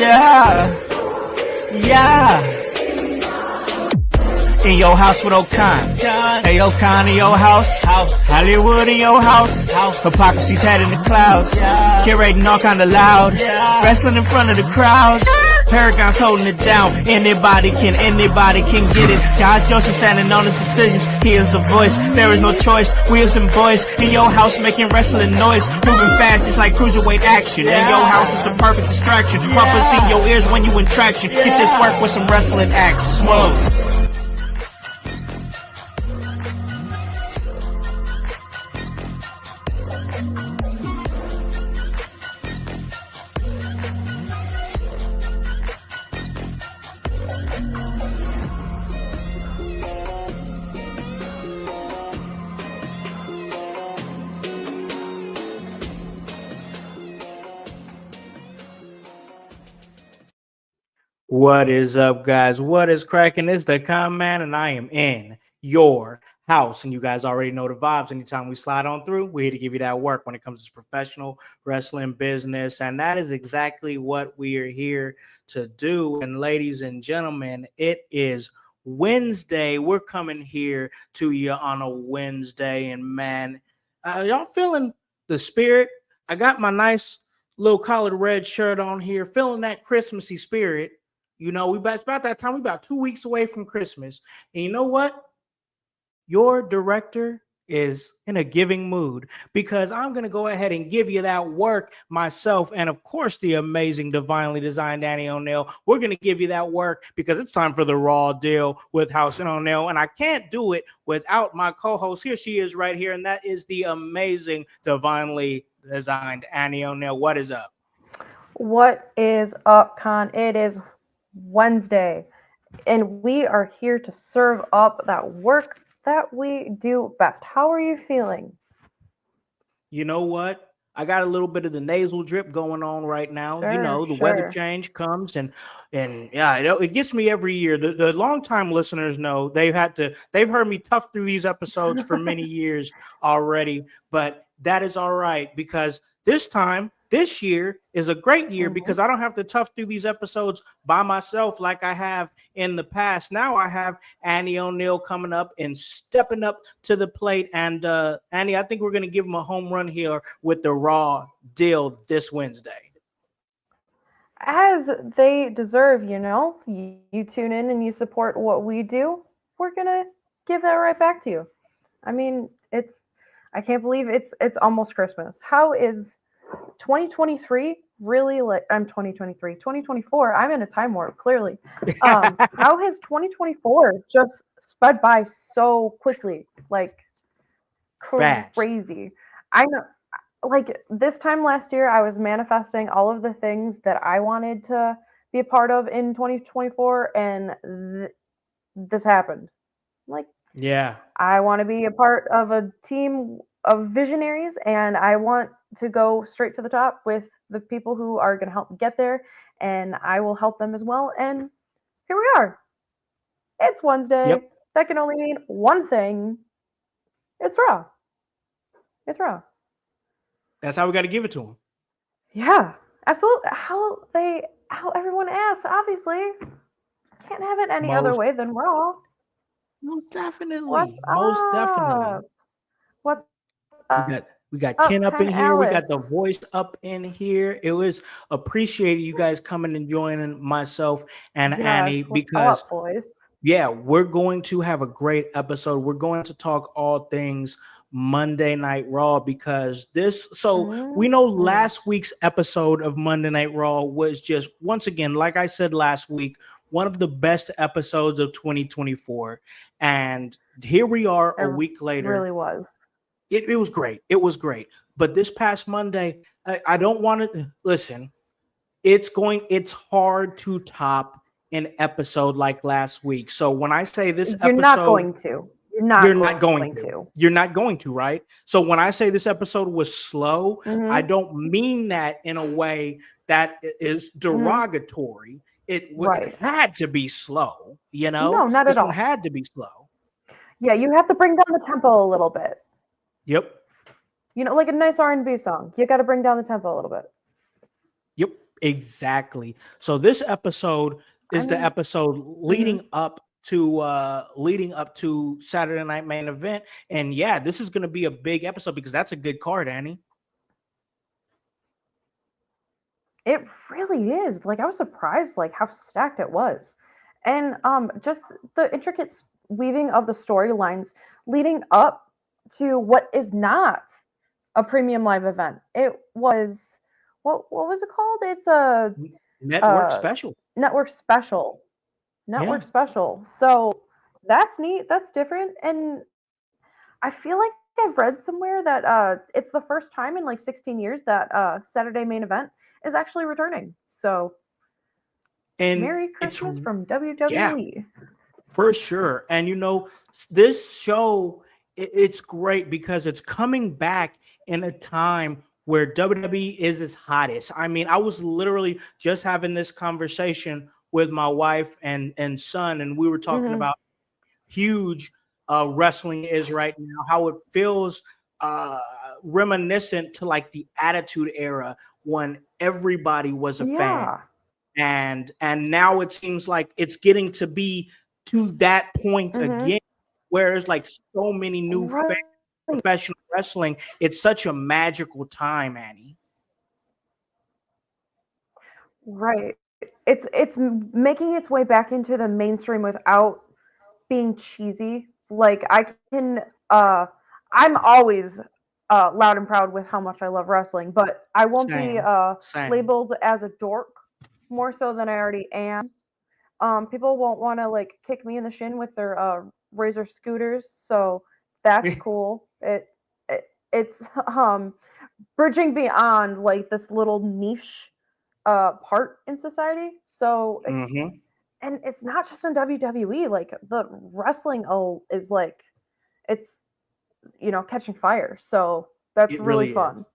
Yeah. In your house with O'Con. Hey, O'Con in your house. Hollywood in your house. Hypocrisy's head in the clouds. Curating all kind of loud. Wrestling in front of the crowds. Paragon's holding it down. Anybody can get it. Josh Joseph standing on his decisions. He is the voice. There is no choice. We as them boys in your house making wrestling noise. Moving fast just like cruiserweight action. In your house is the perfect distraction. Pumpers in your ears when you in traction. Get this work with some wrestling action. Smooth. What is up, guys? What is cracking? It's the Con Man, and I am in your house. And you guys already know the vibes. Anytime we slide on through, we're here to give you that work when it comes to professional wrestling business. And that is exactly what we are here to do. And ladies and gentlemen, it is Wednesday. We're coming here to you on a Wednesday. And man, y'all feeling the spirit? I got my nice little collared red shirt on here, feeling that Christmassy spirit. You know, it's about that time. We're about 2 weeks away from Christmas. And you know what? Your director is in a giving mood because I'm going to go ahead and give you that work myself. And of course, the amazing, divinely designed Annie O'Neill. We're going to give you that work because it's time for the raw deal with Howse and O'Neill. And I can't do it without my co-host. Here she is right here. And that is the amazing, divinely designed Annie O'Neill. What is up? What is up, Con? It is Wednesday, and we are here to serve up that work that we do best. How are you feeling? You know what? I got a little bit of the nasal drip going on right now. Sure, you know, the weather change comes and yeah, it gets me every year. The longtime listeners know they've heard me tough through these episodes for many years already, but that is all right because this year is a great year because I don't have to tough through these episodes by myself like I have in the past. Now I have Annie O'Neill coming up and stepping up to the plate. And Annie, I think we're going to give them a home run here with the Raw deal this Wednesday. As they deserve, you know. You tune in and you support what we do. We're going to give that right back to you. I mean, I can't believe it's almost Christmas. How is 2023 really like 2024? I'm in a time warp, clearly. How has 2024 just sped by so quickly? Like crazy. I know, like this time last year, I was manifesting all of the things that I wanted to be a part of in 2024, and this happened. Like, yeah, I want to be a part of a team of visionaries, and I want to go straight to the top with the people who are going to help me get there, and I will help them as well. And here we are. It's Wednesday. Yep. That can only mean one thing. It's Raw. It's Raw. That's how we got to give it to them. Yeah, absolutely. How everyone asks, obviously. Can't have it any other way than Raw. Most definitely. What's Most up? definitely. What's We got Ken up in here. Alice. We got the voice up in here. It was appreciated you guys coming and joining myself and Annie because yeah, we're going to have a great episode. We're going to talk all things Monday Night Raw because we know last week's episode of Monday Night Raw was just, once again, like I said last week, one of the best episodes of 2024. And here we are a week later. It really was. It was great. It was great. But this past Monday, I don't want to listen. It's hard to top an episode like last week. So when I say this episode, you're not going to. You're not going to, right? So when I say this episode was slow, I don't mean that in a way that is derogatory. It had to be slow, you know? No, not at all. This one had to be slow. Yeah, you have to bring down the tempo a little bit. Yep. You know, like a nice R&B song. You got to bring down the tempo a little bit. Yep. Exactly. So this episode I is the mean, episode mhm. leading up to Saturday Night Main Event. And yeah, this is going to be a big episode because that's a good card, Annie. It really is. Like I was surprised like how stacked it was. And just the intricate weaving of the storylines leading up to what is not a premium live event. It was what was it called? It's Network a special. network special. Yeah. Network special. So that's neat. That's different. And I feel like I've read somewhere that it's the first time in like 16 years that Saturday main event is actually returning. So And Merry it's Christmas from yeah, WWE. for sure. And this show, it's great because it's coming back in a time where WWE is its hottest. I mean, I was literally just having this conversation with my wife and son, and we were talking Hmm. about huge wrestling is right now, how it feels uh, reminiscent to like the Attitude Era when everybody was a fan, Yeah. and now it seems like it's getting to be to that point Hmm. again, where there's like so many new fans Right. of professional wrestling. It's such a magical time, Annie. Right. Making its way back into the mainstream without being cheesy. Like I can I'm always loud and proud with how much I love wrestling, but I won't be Same, same. labeled as a dork more so than I already am. People won't want to like kick me in the shin with their razor scooters, so that's cool. It's bridging beyond like this little niche part in society. So it's Hmm. and it's not just in WWE. Like the wrestling is like it's catching fire. So that's It really really is. fun.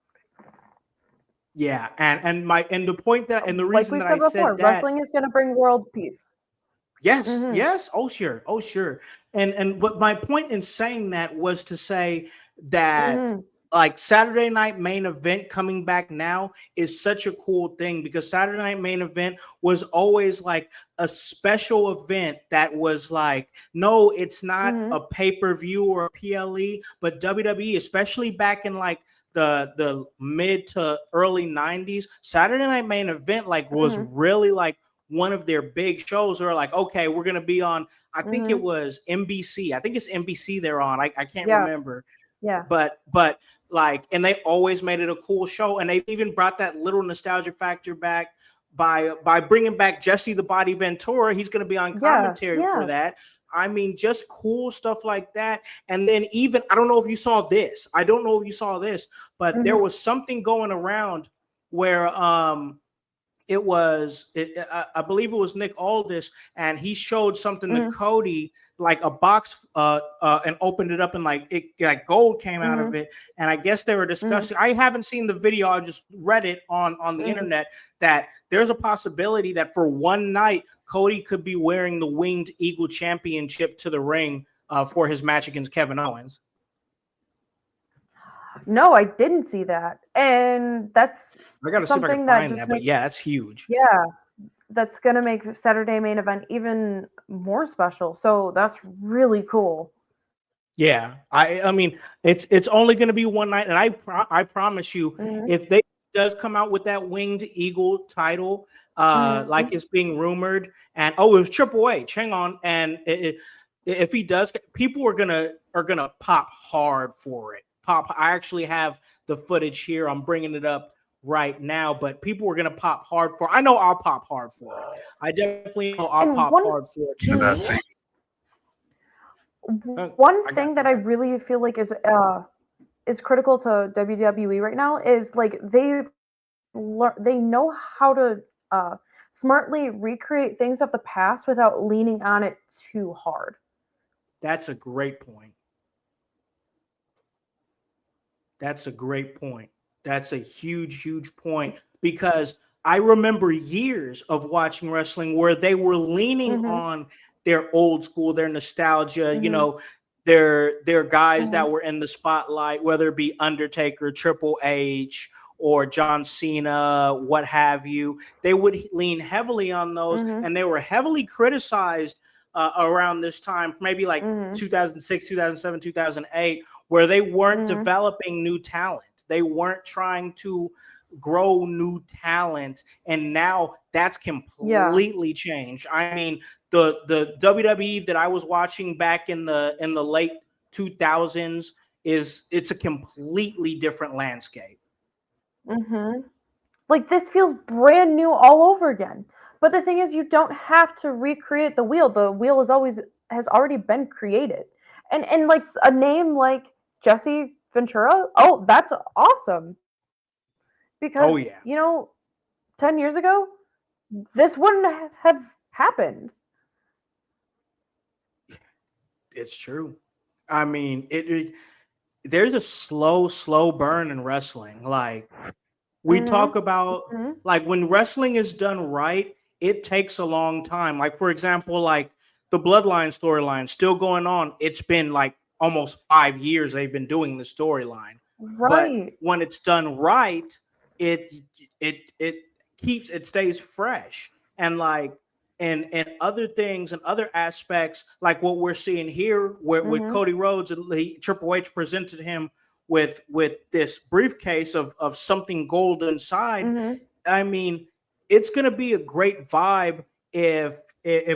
Yeah, and the point that and the Like reason we've that I said before, said that. wrestling is going to bring world peace. Yes, Mhm. yes. Oh, sure. Oh, sure. And but my point in saying that was to say that Mhm. like Saturday Night Main Event coming back now is such a cool thing because Saturday Night Main Event was always like a special event that was like, no, it's not a Mhm. pay-per-view or a PLE, but WWE, especially back in like the mid to early 90s, Saturday Night Main Event like was Mhm. really like one of their big shows are like, okay, we're gonna be on. I think it Mhm. was NBC. I think it's NBC they're on. I can't Yeah. remember, Yeah. but like, and they always made it a cool show, and they even brought that little nostalgia factor back by bringing back Jesse the Body Ventura. He's gonna be on Yeah. commentary for Yes. that. I mean, just cool stuff like that. And then even I don't know if you saw this. I don't know if you saw this, but there Mhm. was something going around where I believe it was Nick Aldis, and he showed something to Mhm. Cody, like a box, and opened it up, and like gold came out of Mhm. it. And I guess they were Mhm. discussing. I haven't seen the video. I just read it on the Mhm. internet that there's a possibility that for one night Cody could be wearing the Winged Eagle Championship to the ring for his match against Kevin Owens. No, I didn't see that. And that's I got to see if I can something that find just that, but makes yeah, that's huge. yeah, that's going to make Saturday main event even more special. So that's really cool. Yeah, I mean it's only going to be one night, and I promise you, Mhm. if they does come out with that Winged Eagle title, like Mhm. it's being rumored, and oh, it was Triple H. Hang on, and if he does, people are gonna pop hard for it. Pop. I actually have the footage here. I'm bringing it up right now, but people are gonna pop hard for. I know I'll pop hard for it. I definitely know I'll And pop hard for it. mhm, Uh, one I got. thing that I really feel like is critical to WWE right now is like they know how to smartly recreate things of the past without leaning on it too hard. That's a great point. That's a great point. That's a huge, huge point because I remember years of watching wrestling where they were leaning Mhm. on their old school, their nostalgia, Mhm. their guys that Mhm. were in the spotlight, whether it be Undertaker, Triple H, or John Cena, what have you. They would lean heavily on those, Mhm. and they were heavily criticized around this time, maybe like Mhm. 2006, 2007, 2008, where they weren't Mhm. developing new talent. They weren't trying to grow new talent, and now that's Yeah. completely changed. I mean, the WWE that I was watching back in the late 2000s it's a completely different landscape. Mhm. Like this feels brand new all over again. But the thing is, you don't have to recreate the wheel. The wheel is always has already been created. And like a name like Jesse Ventura, oh, that's awesome. Because, Oh yeah, 10 years ago, this wouldn't have happened. it's true. I mean, there's a slow burn in wrestling. Like we Mhm. talk about, Mhm. like when wrestling is done right, it takes a long time. Like for example, like the Bloodline storyline still going on. It's been like almost 5 years they've been doing the storyline, but Right. when it's done right, it it keeps it stays fresh. And like and other things and other aspects like what we're seeing here with Mhm. Cody Rhodes, and Triple H presented him with this briefcase of something gold inside. Mhm. I mean, it's going to be a great vibe if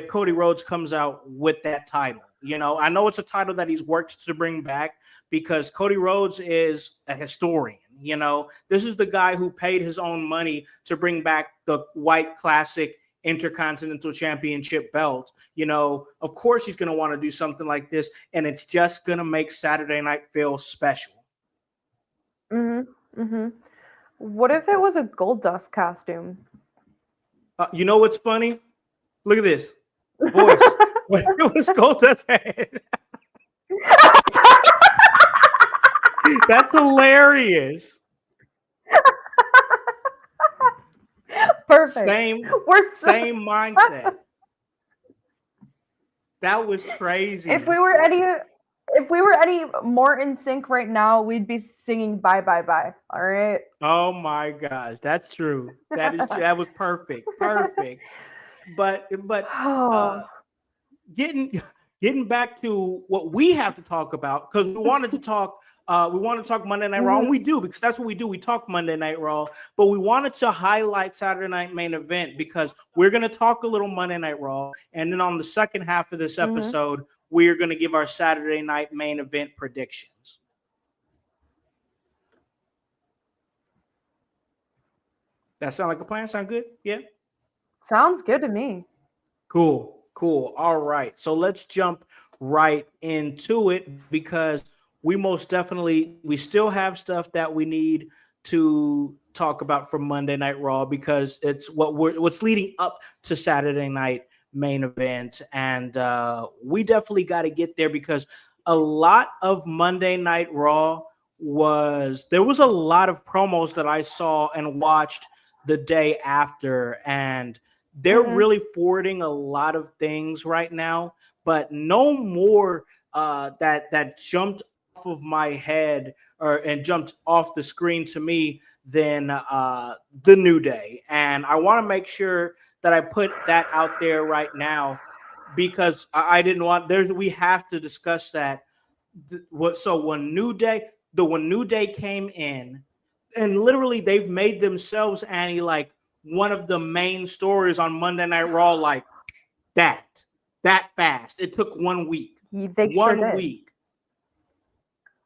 Cody Rhodes comes out with that title. You know, I know it's a title that he's worked to bring back because Cody Rhodes is a historian. You know, this is the guy who paid his own money to bring back the white classic Intercontinental Championship belt. You know, of course he's going to want to do something like this, and it's just going to make Saturday night feel special. Mhm. Mhm. What if it was a gold dust costume? You know what's funny? Look at this voice. When it was Goldust head. That's hilarious. Perfect. Same We're so same mindset. That was if crazy. we were any if we were any more in sync right now, we'd be singing bye bye bye. All right. Oh my gosh, that's true. That was perfect. Perfect. But uh Oh. getting getting back to what we have to talk about, because we want to talk Monday Night Raw, and Mhm. we do, because that's what we do. We talk Monday Night Raw, but we wanted to highlight Saturday Night Main Event because we're going to talk a little Monday Night Raw, and then on the second half of this Mhm. episode, we're going to give our Saturday Night Main Event predictions. That sound like a plan? Sound good? Yeah. Sounds good to me. Cool, cool. All right. So let's jump right into it because we still have stuff that we need to talk about from Monday Night Raw because it's what's leading up to Saturday night main event. And we definitely got to get there because a lot of Monday Night Raw there was a lot of promos that I saw and watched the day after, and they're Mhm. really forwarding a lot of things right now, but no more that jumped off of my head and jumped off the screen to me than the New Day. And I want to make sure that I put that out there right now because I didn't want we have to discuss that. So when New Day came in, and literally they've made themselves, Annie, like one of the main stories on Monday Night Raw, like that, that fast. It took 1 week, They sure one did. week,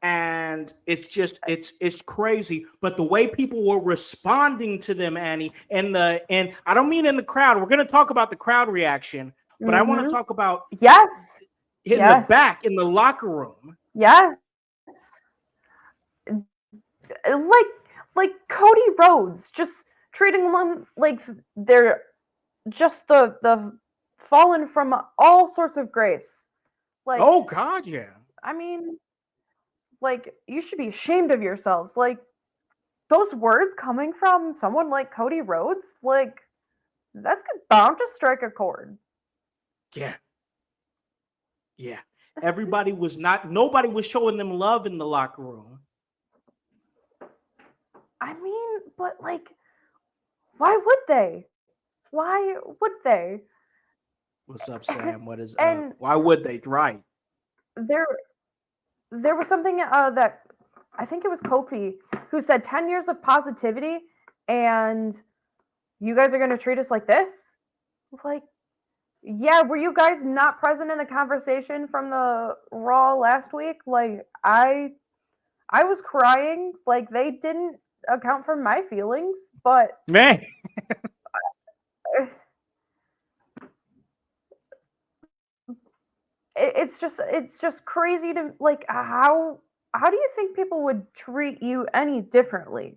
and it's crazy. But the way people were responding to them, Annie, and I don't mean in the crowd. We're gonna talk about the crowd reaction, but I want to Mhm. talk about Yes. in the Yes. back in the locker room. Yes. Like Cody Rhodes just treating them like they're just the fallen from all sorts of grace. Like, Oh God, yeah. I mean, like you should be ashamed of yourselves. Like those words coming from someone like Cody Rhodes, like that's bound to strike a chord. Yeah, yeah. Nobody was showing them love in the locker room. mean, but like, why would they? Why would they? What's up, Sam? What is up? And Why would they? Right. there there was something that I think it was Kofi who said 10 years of positivity and you guys are going to treat us like this? Like, yeah, were you guys not present in the conversation from the Raw last week? Like, I was crying. Like, they didn't account for my feelings, but Man. it's just crazy to like how do you think people would treat you any differently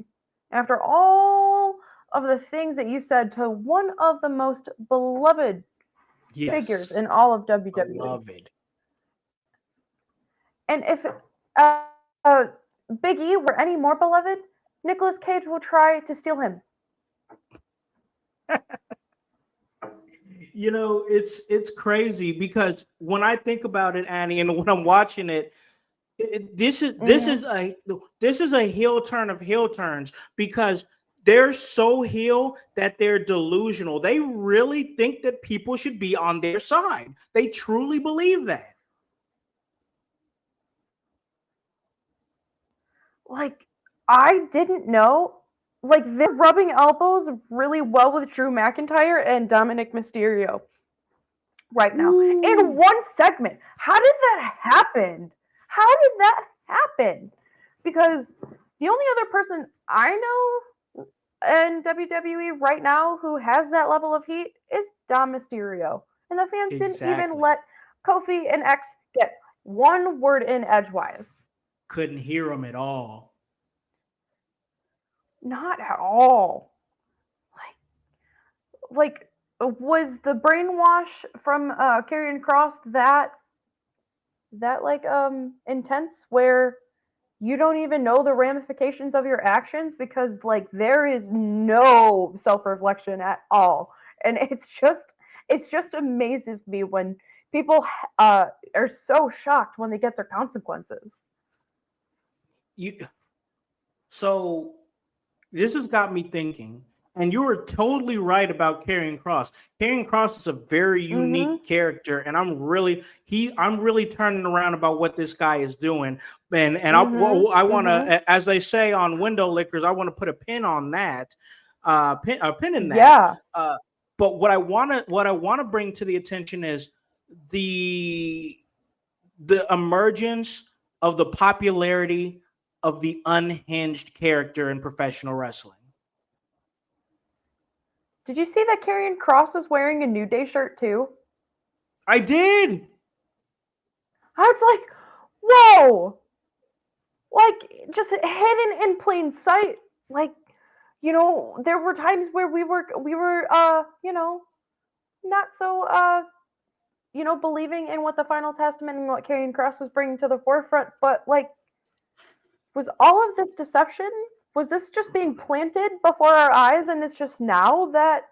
after all of the things that you said to one of the most beloved figures Yes. in all of WWE? Beloved. And if uh, Big E were any more beloved, Nicolas Cage will try to steal him. You know, it's crazy because when I think about it, Annie, and when I'm watching it, this is this is a heel turn of heel turns because they're so heel that they're delusional. They really think that people should be on their side. They truly believe that. Like, I didn't know. Like, they're rubbing elbows really well with Drew McIntyre and Dominic Mysterio right now in one segment. How did that happen? How did that happen? Because the only other person I know in WWE right now who has that level of heat is Dom Mysterio. And the fans didn't even Exactly. let Kofi and X get one word in edgewise. Couldn't hear them at all. Not at all. Like was the brainwash from Karrion Cross that like intense where you don't even know the ramifications of your actions because like there is no self-reflection at all, and it's just amazes me when people are so shocked when they get their consequences. You so this has got me thinking, and you were totally right about Karrion Cross. Karrion Cross is a very Mm-hmm. unique character, and I'm really turning around about what this guy is doing. And Mm-hmm. I want Mm-hmm. to, as they say on window lickers, I want to put a pin on that, a pin in that. Yeah. Uh, but what I want to bring to the attention is the the emergence of the popularity of the unhinged character in professional wrestling. Did you see that Karrion Cross is wearing a New Day shirt too? I did. I was like, whoa! Like just hidden in plain sight. Like, there were times where we were not so believing in what the final testament and what Karrion Cross was bringing to the forefront, but like, was all of this deception? Was this just being planted before our eyes, and it's just now that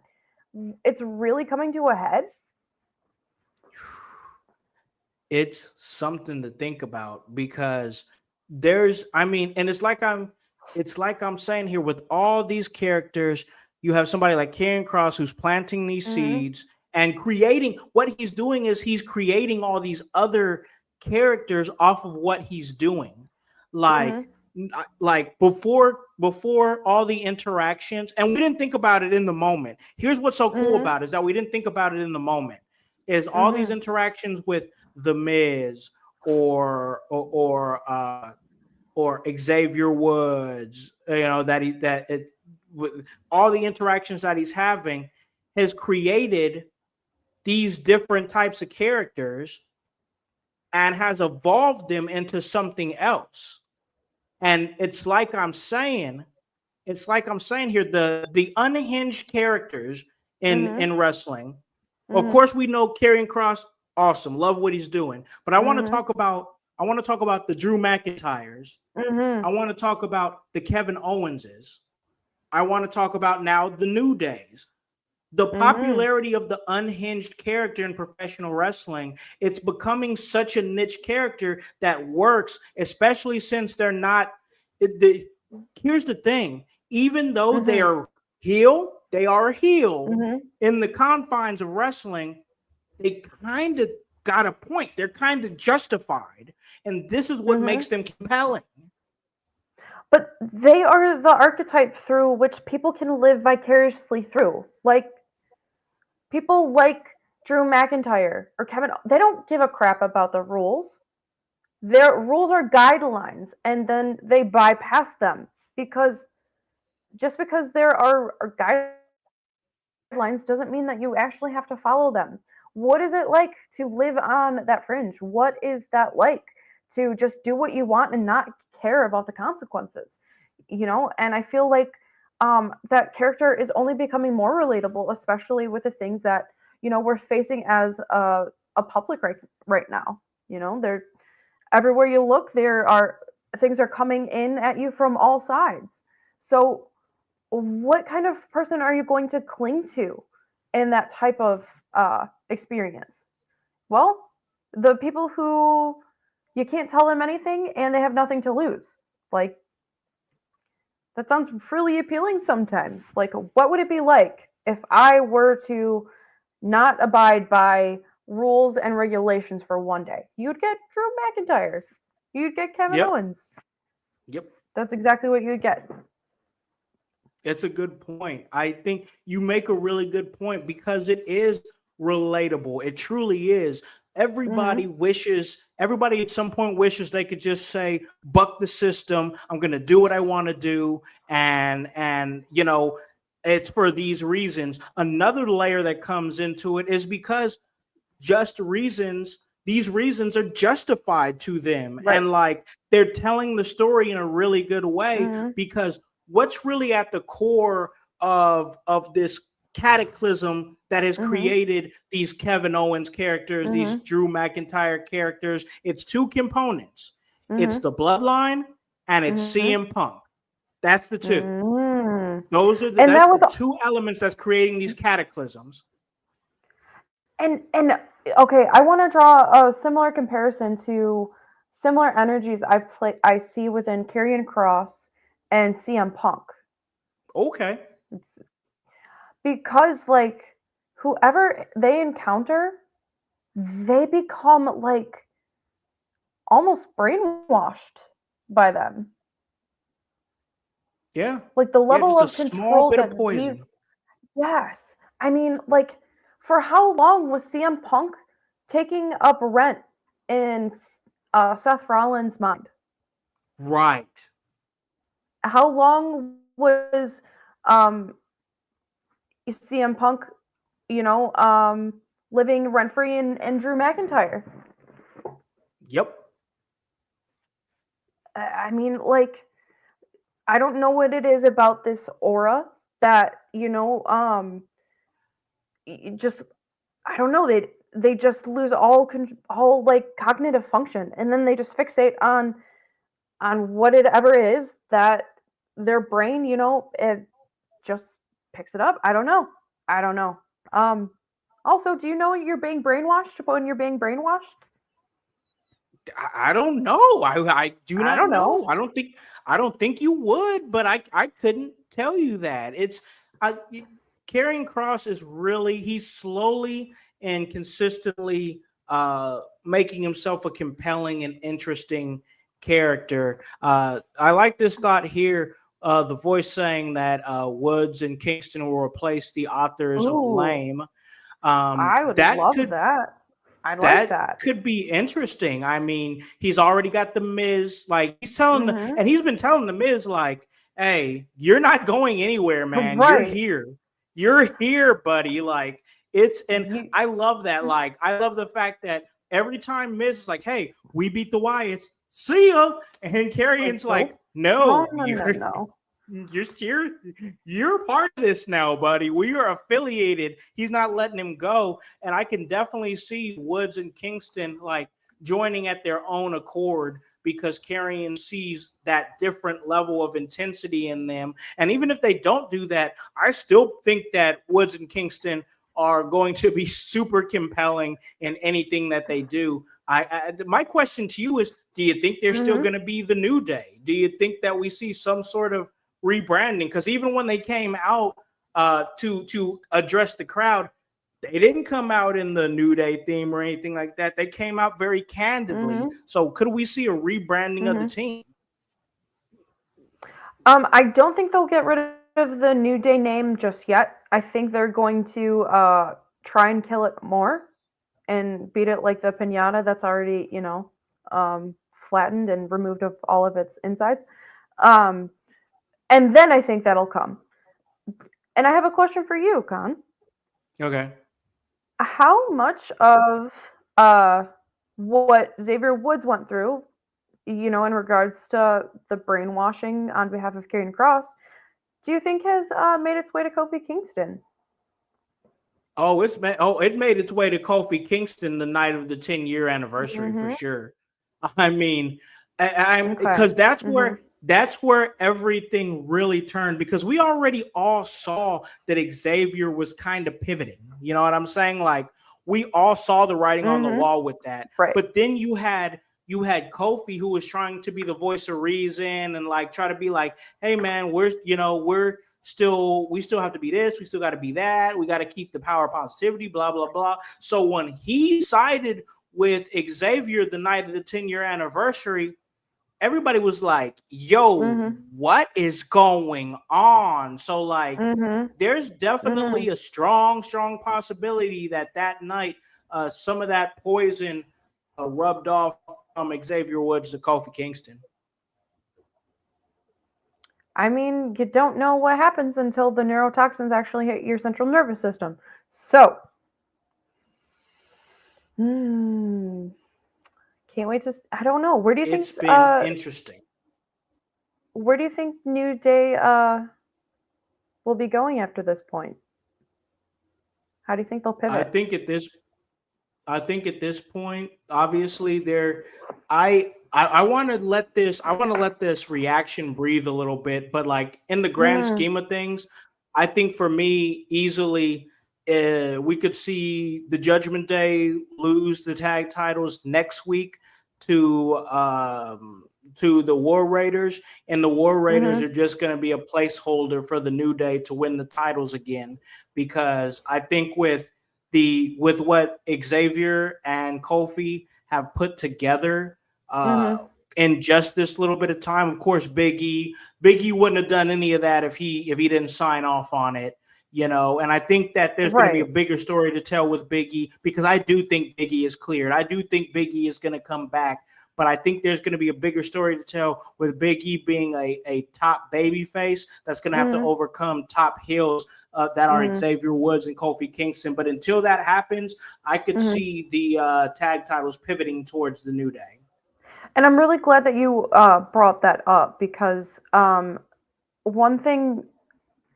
it's really coming to a head? It's something to think about because I mean, and it's like I'm saying here with all these characters, you have somebody like Karen Cross who's planting these Mm-hmm. seeds and creating what he's doing is he's creating all these other characters off of what he's doing. Mm-hmm. Like before all the interactions, and we didn't think about it in the moment. Here's what's so cool Mm-hmm. about it is that we didn't think about it in the moment. Is all these Mm-hmm. interactions with the Miz or Xavier Woods, with all the interactions that he's having has created these different types of characters and has evolved them into something else. And it's like I'm saying here, the unhinged characters Mm-hmm. in wrestling. Of Mm-hmm. course, we know Karrion Cross, awesome, love what he's doing. But Mm-hmm. I want to talk about the Drew McIntyres. Mm-hmm. I want to talk about the Kevin Owenses. I want to talk about now the New Days. The Mm-hmm. popularity of the unhinged character in professional wrestling, it's becoming such a niche character that works, especially since they're not. Here's the thing: even though they Mhm. are heel Mhm. in the confines of wrestling, they kind of got a point. They're kind of justified. And this is what makes Mhm. them compelling. But they are the archetype through which people can live vicariously through. Like people like Drew McIntyre or Kevin, they don't give a crap about the rules. Their rules are guidelines, and then they bypass them because just because there are guidelines doesn't mean that you actually have to follow them. What is it like to live on that fringe? What is that like to just do what you want and not care about the consequences? And I feel like that character is only becoming more relatable, especially with the things that we're facing as a public right now. They're everywhere you look. There are things are coming in at you from all sides. So what kind of person are you going to cling to in that type of experience? Well, the people who you can't tell them anything and they have nothing to lose. Like, that sounds really appealing sometimes. Like, what would it be like if I were to not abide by rules and regulations for one day? You'd get Drew McIntyre, you'd get Kevin Yep. Owens. Yep. That's exactly what you'd get. It's a good point. I think you make a really good point because it is relatable. It truly is. Hmm. Everybody at some point wishes they could just say, buck the system. I'm going to do what I want to do. And it's for these reasons. Another layer that comes into it is because just reasons these reasons are justified to them, Right. and like they're telling the story in a really good way, Hmm. because what's really at the core of this cataclysm that has Hmm. created these Kevin Owens characters, these Hmm. Drew McIntyre characters, it's two components. It's Hmm. the bloodline and it's Hmm. CM Punk. That's the two. Mm. And That's that was the two elements that's creating these cataclysms. and okay, I want to draw a similar comparison to similar energies I see within Karrion Cross and CM Punk. Okay. It's because like whoever they encounter, they become like almost brainwashed by them. Yeah. Like the Yeah, level just a of small control bit of that these. poison. Yes. I mean, like, for how long was CM Punk taking up rent in Seth Rollins' mind? Right. How long was um, CM Punk, living rent free in Drew McIntyre? Yep. I mean, like, I don't know what it is about this aura that, just I don't know. They just lose all like cognitive function, and then they just fixate on what it ever is that their brain, it just picks it up. I don't know. I don't know. Um. Also, do you know you're being brainwashed when you're being brainwashed? I don't know. I do I not don't know. know. I don't think you would, but I couldn't tell you that. I Karrion Cross is really, he's slowly and consistently making himself a compelling and interesting character. I like this thought here. The voice saying that Woods and Kingston will replace the authors of Ooh, Lame. I would That love could that. I like that that. could be interesting. I mean, he's already got the Miz, like Mhm. and he's been telling the Miz, like, hey, you're not going anywhere, man. You're Right. here. You're here, buddy. Like, and You. I love that. Like, I love the fact that every time Miz is like, hey, we beat the Wyatts, see ya. And Like Carrion's like, nope. No. no, No. No. No. you're you're part of this now, buddy. We are affiliated. He's not letting him go, and I can definitely see Woods and Kingston like joining at their own accord because Carrion sees that different level of intensity in them. And even if they don't do that, I still think that Woods and Kingston are going to be super compelling in anything that they do. My question to you is, do you think they're still Mhm. going to be the New Day? Do you think that we see some sort of rebranding, because even when they came out to address the crowd, they didn't come out in the New Day theme or anything like that. They came out very candidly. Mhm. So could we see a rebranding of the Mhm. team? I don't think they'll get rid of the New Day name just yet. I think they're going to try and kill it more and beat it like the pinata that's already, flattened and removed of all of its insides. Um, and then I think that'll come. And I have a question for you, Con. Okay. How much of uh, what Xavier Woods went through, in regards to the brainwashing on behalf of Karrion Cross, do you think has made its way to Kofi Kingston? It made its way to Kofi Kingston the night of the 10-year anniversary for Mm-hmm. sure. I mean, I'm Okay. because Mm-hmm. that's where everything really turned, because we already all saw that Xavier was kind of pivoting. You know what I'm saying? Like, we all saw the writing on the Mm-hmm. wall with that. Right. But then you had Kofi, who was trying to be the voice of reason and like try to be like, hey man, we still have to be this, we still got to be that, we got to keep the power of positivity, blah blah blah. So when he sided with Xavier the night of the 10-year anniversary, everybody was like, yo, Mm-hmm. what is going on? So like, Mm-hmm. there's Mm-hmm. definitely a strong possibility that that night some of that poison rubbed off from Xavier Woods to Kofi Kingston. I mean, you don't know what happens until the neurotoxins actually hit your central nervous system. So, hmm, can't wait to. I don't know. Where do you think? It's been interesting. Where do you think New Day will be going after this point? How do you think they'll I pivot? think at this I think at this point, obviously, I want to let this reaction breathe a little bit, but like in the grand Mm, scheme of things, I think for me, easily, we could see the Judgment Day lose the tag titles next week to the War Raiders, and the War Raiders mm-hmm. are just going to be a placeholder for the New Day to win the titles again, because I think with what Xavier and Kofi have put together Mm-hmm. in just this little bit of time. Of course, Big E wouldn't have done any of that if he didn't sign off on it. And I think that there's going to be a Right. bigger story to tell with Big E, because I do think Big E is cleared. I do think Big E is going to come back, but I think there's going to be a bigger story to tell with Big E being a top baby face that's going to have to Mm-hmm. overcome top heels that are Mm-hmm. Xavier Woods and Kofi Kingston. But until that happens, I could Mm-hmm. see the tag titles pivoting towards the New Day. And I'm really glad that you brought that up because one thing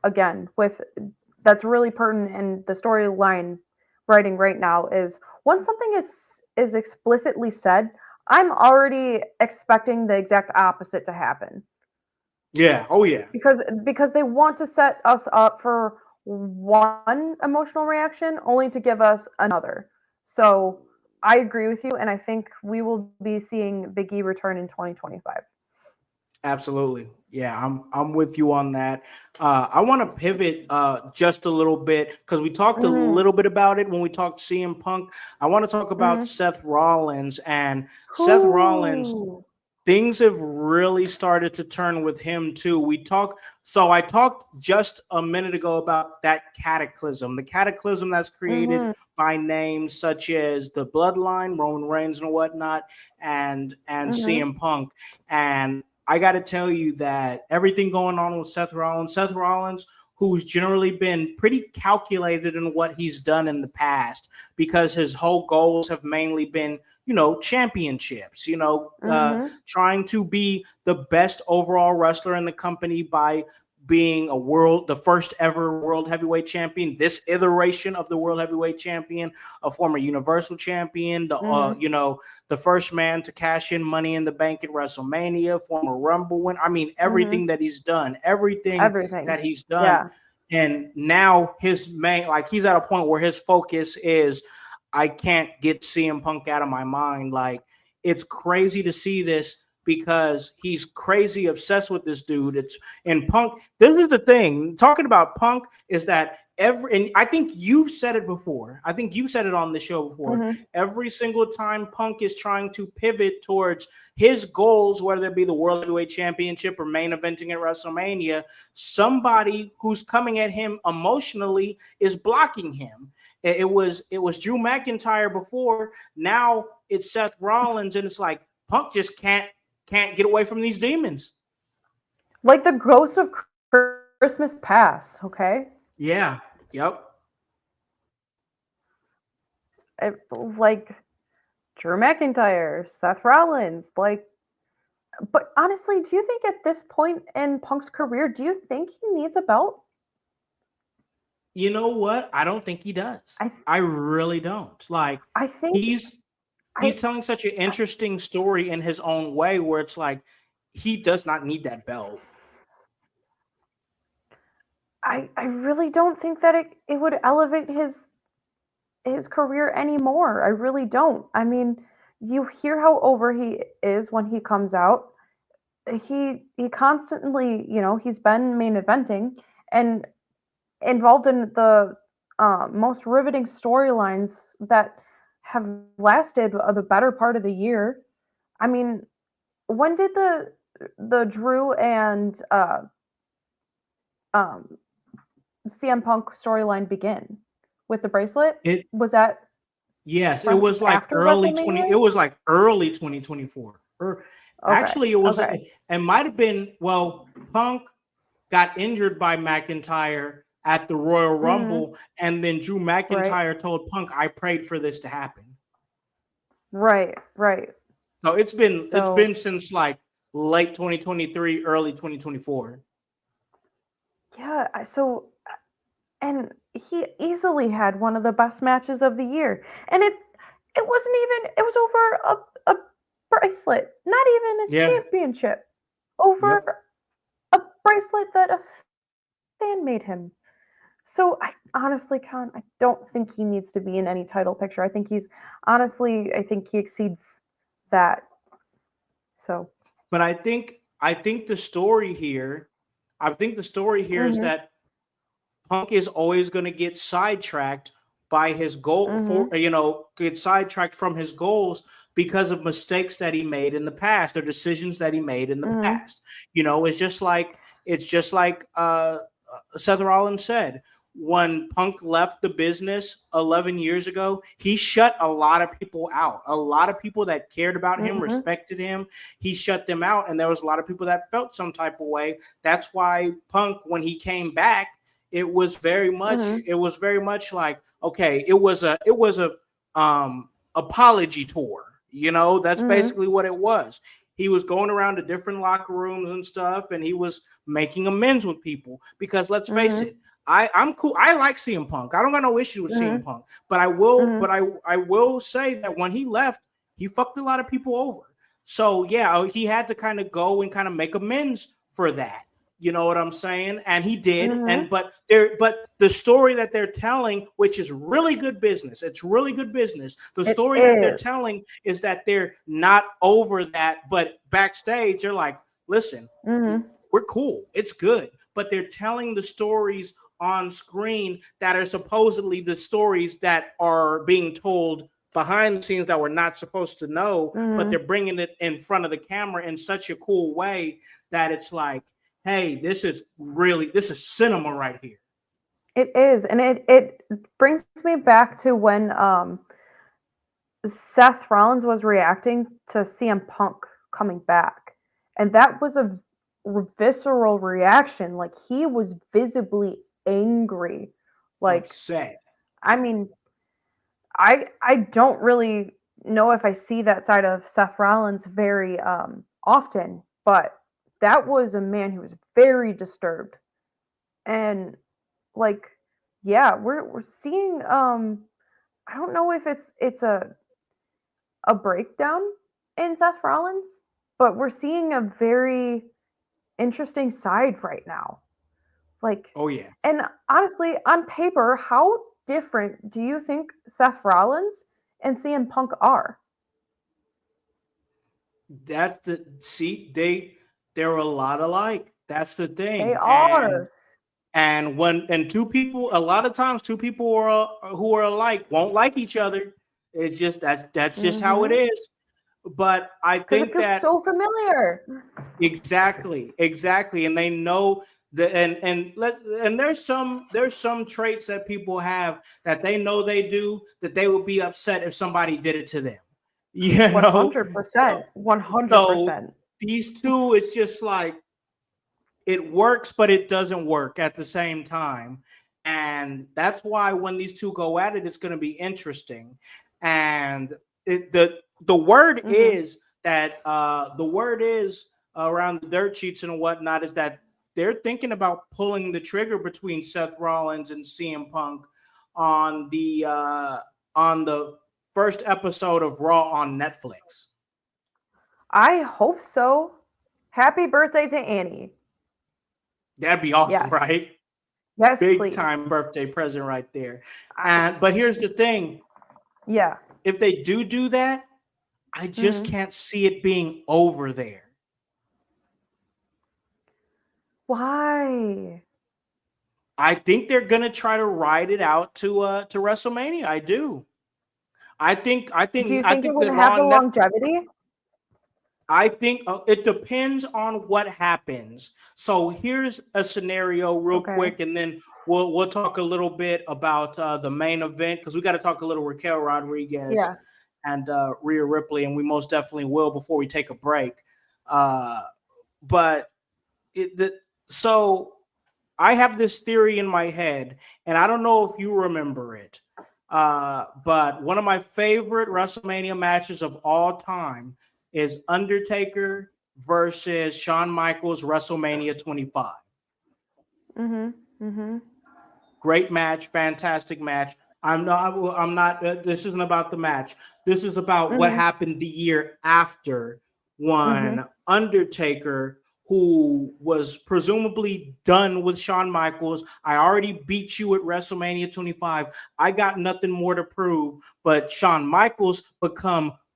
again with that's really pertinent in the storyline writing right now is once something is explicitly said, I'm already expecting the exact opposite to happen Yeah. Oh yeah. because they want to set us up for one emotional reaction only to give us another. So I agree with you, and I think we will be seeing Big E return in 2025. Absolutely. Yeah, I'm with you on that. I want to pivot just a little bit, because we talked a Mm-hmm. little bit about it when we talked CM Punk. I want to talk about Mm-hmm. Seth Rollins. And Seth Rollins, Who? things have really started to turn with him too. I talked just a minute ago about that cataclysm, the cataclysm that's created Mm-hmm. by names such as the Bloodline, Roman Reigns and whatnot, and Mm-hmm. CM Punk. And I got to tell you that everything going on with Seth Rollins, who's generally been pretty calculated in what he's done in the past, because his whole goals have mainly been, championships, Mm-hmm. trying to be the best overall wrestler in the company by being the first ever world heavyweight champion, this iteration of the world heavyweight champion, a former universal champion, Mm-hmm. the first man to cash in Money in the Bank at WrestleMania, former Rumble win. I mean, Mm-hmm. everything Everything. that he's done. Yeah. And now he's at a point where his focus is, I can't get CM Punk out of my mind. Like, it's crazy to see this, because he's crazy obsessed with this dude. It's and Punk. This is the thing. Talking about Punk is that and I think you said it before. I think you said it on the show before. Mm-hmm. Every single time Punk is trying to pivot towards his goals, whether it be the World Heavyweight Championship or main eventing at WrestleMania, somebody who's coming at him emotionally is blocking him. It was Drew McIntyre before. Now it's Seth Rollins, and it's like Punk just can't get away from these demons. Like the ghost of Christmas past, okay? Yeah. Yep. Like Drew McIntyre, Seth Rollins, like. But honestly, do you think at this point in Punk's career, do you think he needs a belt? You know what? I don't think he does. I I really don't. Like I think he's I he's telling such an interesting story in his own way where it's like he does not need that belt. I really don't think that it would elevate his career anymore. I really don't. I mean, you hear how over he is when he comes out. He constantly, he's been main eventing and involved in the most riveting storylines that have lasted the better part of the year. I mean, when did the Drew and um, CM Punk storyline begin with the bracelet? It Was that Yes, it from was like after WrestleMania? it was like early 2024. Or Okay, actually okay. it might have been Punk got injured by McIntyre at the Royal Hmm. Rumble, and then Drew Right, McIntyre told Punk, "I prayed for this to happen." right, right. So it's been So since like late 2023, early 2024. yeah, and he easily had one of the best matches of the year, and it wasn't even it was over a bracelet, not even a Yeah. championship, over Yep. a bracelet that a fan made him. So I honestly can't. I don't think he needs to be in any title picture. I think he exceeds that. So. But I think the story here, is Mhm. that Punk is always going to get sidetracked by his goal Mhm. get sidetracked from his goals because of mistakes that he made in the past or decisions that he made in the Mhm. past. It's just like Seth Rollins said, when Punk left the business 11 years ago, he shut a lot of people out. A lot of people that cared about him, Mhm. respected him, he shut them out. And there was a lot of people that felt some type of way. That's why Punk, when he came back, Mhm. it was very much like, okay, it was a apology tour. That's Mhm. basically what it was. He was going around to different locker rooms and stuff, and he was making amends with people. Because let's face Mhm. it, I'm cool. I like CM Punk. I don't got no issues with CM Mhm. Punk, but Mhm. I will say that when he left, he fucked a lot of people over. So yeah, he had to kind of go and kind of make amends for that. You know what I'm saying? And he did. And Mhm. but the story that they're telling, which is really good business, it's really good business. The It story that they're is. telling is that they're not over that, but backstage they're like, listen, Mhm. we're cool. It's good. But they're telling the stories on screen that are supposedly the stories that are being told behind the scenes that we're not supposed to know, but they're Mhm. bringing it in front of the camera in such a cool way that it's like, hey, this is cinema right here. It is, and it brings me back to when Seth Rollins was reacting to CM Punk coming back, and that was a visceral reaction. Like he was visibly angry. Like Upset. I mean, I don't really know if I see that side of Seth Rollins very often, but that was a man who was very disturbed. And like yeah, we're seeing I don't know if it's a breakdown in Seth Rollins, but we're seeing a very interesting side right now. Like, Oh yeah. and honestly, on paper, how different do you think Seth Rollins and CM Punk are? That's the see they're a lot alike. That's the They thing. are. And when and two people, a lot of times two people who are alike won't like each other. It's just that's just how it Mm-hmm. is. But I Because it think feels that so familiar. exactly, and they know the and there's some traits that people have that they know they do that they would be upset if somebody did it to them. You know, 100%. so so 100%. these two, it's just like it works, but it doesn't work at the same time. And that's why when these two go at it, it's going to be interesting. And the word Mm-hmm. is that the word is around the dirt sheets and whatnot is that they're thinking about pulling the trigger between Seth Rollins and CM Punk on the first episode of Raw on Netflix. I hope so. Happy birthday to Annie. That'd be awesome, Yes. right? Yes, Big time please. birthday present right there. I, And but here's the thing: yeah. if they do that, I just Mm-hmm. can't see it being over there. Why? I think they're gonna try to ride it out to WrestleMania. I do. Do you I think it think would that have Raw the and Netflix. longevity? I think it depends on what happens. So here's a scenario, real Okay. quick, and then we'll talk a little bit about the main event because we got to talk a little Raquel Rodriguez Yeah. and Rhea Ripley, and we most definitely will before we take a break. Uh, but it, the, so I have this theory in my head, and I don't know if you remember it, but one of my favorite WrestleMania matches of all time is Undertaker versus Shawn Michaels WrestleMania 25. Mhm. Mhm. Great match, fantastic match. I'm not. This isn't about the match. This is about what Mhm. happened the year after Mhm. when Undertaker, who was presumably done with Shawn Michaels, I already beat you at WrestleMania 25. I got nothing more to prove. But Shawn Michaels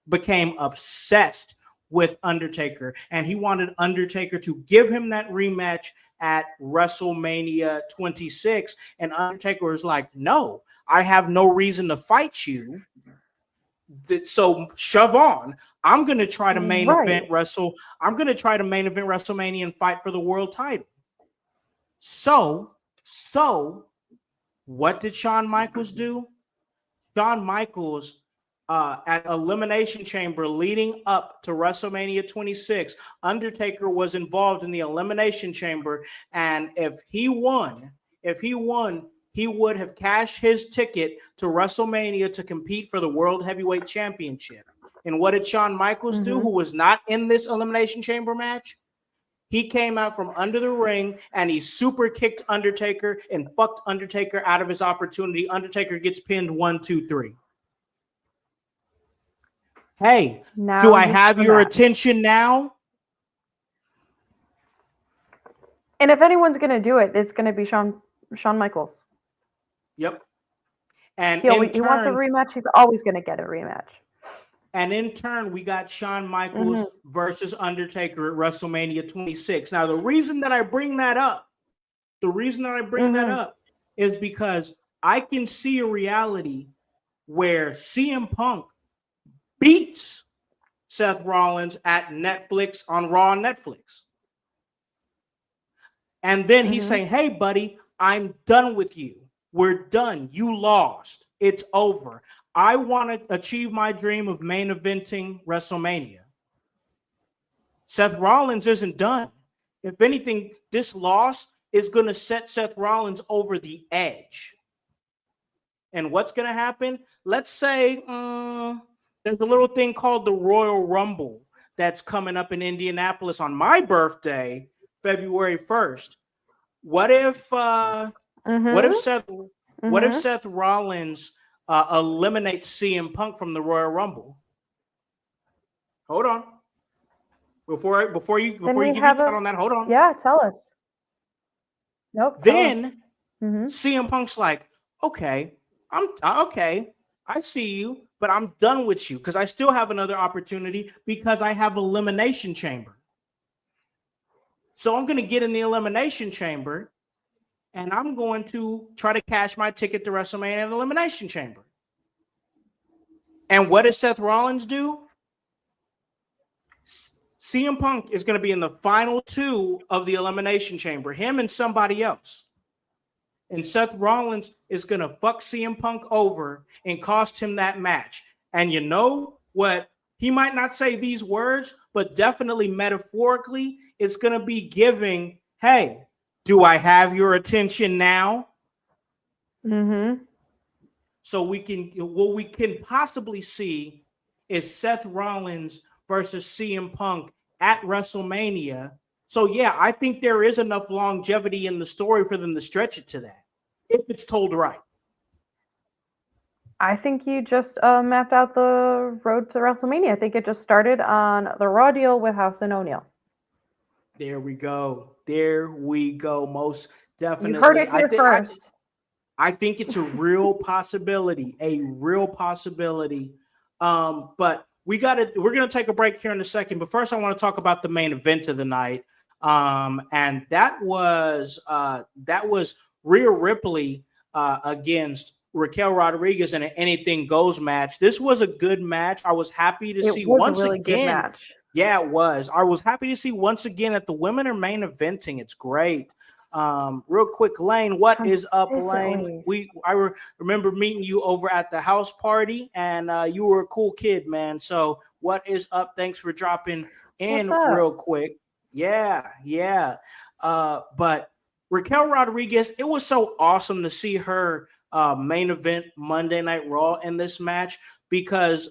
became obsessed with Undertaker, and he wanted Undertaker to give him that rematch at WrestleMania 26. And Undertaker was like, no, I have no reason to fight you. So shove on. I'm gonna try to main event Right. wrestle. I'm gonna try to main event WrestleMania and fight for the world title. So what did Shawn Michaels do? Shawn Michaels at Elimination Chamber leading up to WrestleMania 26, Undertaker was involved in the Elimination Chamber, and if he won, he would have cashed his ticket to WrestleMania to compete for the World Heavyweight Championship. And what did Shawn Michaels do, Mhm. who was not in this Elimination Chamber match? He came out from under the ring and he super kicked Undertaker and fucked Undertaker out of his opportunity. Undertaker gets pinned 1, 2, 3. Hey, do Now I you have have a your match. attention now? And if anyone's gonna do it, it's gonna be Shawn Michaels. Yep. And He wants a rematch. He's always gonna get a rematch. in turn, we got Shawn Michaels Mhm. versus Undertaker at WrestleMania 26. Now, the reason that I bring that Mhm. up is because I can see a reality where CM Punk beats Seth Rollins at Netflix on Raw on Netflix. And then he's Mhm. saying, hey, buddy, I'm done with you. We're done. You lost. It's over. I want to achieve my dream of main eventing WrestleMania. Seth Rollins isn't done. If anything, this loss is going to set Seth Rollins over the edge. And what's going to happen? Let's say there's a little thing called the Royal Rumble that's coming up in Indianapolis on my birthday, February 1st. What if what if Mhm. Seth what if Mhm. Seth Rollins eliminates CM Punk from the Royal Rumble? Hold on. Then Before you we give your have thought a. on that, hold on. Yeah. Tell us. Nope. Tell us. Then Mhm. CM Punk's like, okay, I'm okay. I see you, but I'm done with you because I still have another opportunity because I have Elimination Chamber. So I'm going to get in the Elimination Chamber and I'm going to try to cash my ticket to WrestleMania in the Elimination Chamber. And what does Seth Rollins do? CM Punk is going to be in the final two of the Elimination Chamber, him and somebody else. And Seth Rollins is going to fuck CM Punk over and cost him that match. And you know what? He might not say these words, but definitely metaphorically, it's going to be giving, hey, do I have your attention now? Mm-hmm. So what we can possibly see is Seth Rollins versus CM Punk at WrestleMania. So yeah, I think there is enough longevity in the story for them to stretch it to that, if it's told right. I think you just mapped out the road to WrestleMania. I think it just started on the Raw deal with Howse and O'Neal. There we go. There we go. Most You heard definitely. it here first. I think it's a real possibility, but we're gonna take a break here in a second. But first, I want to talk about the main event of the night, and that was Rhea Ripley against Raquel Rodriguez in an Anything Goes match. This was a good match. I was happy to see once again. Good match. Yeah, it was. I was happy to see once again that the women are main eventing. It's great. Real quick, Lane, what is up, Lane? I remember meeting you over at the house party, and you were a cool kid, man. So what is up? Thanks for dropping in real quick. Yeah. But Raquel Rodriguez, it was so awesome to see her main event Monday Night Raw in this match because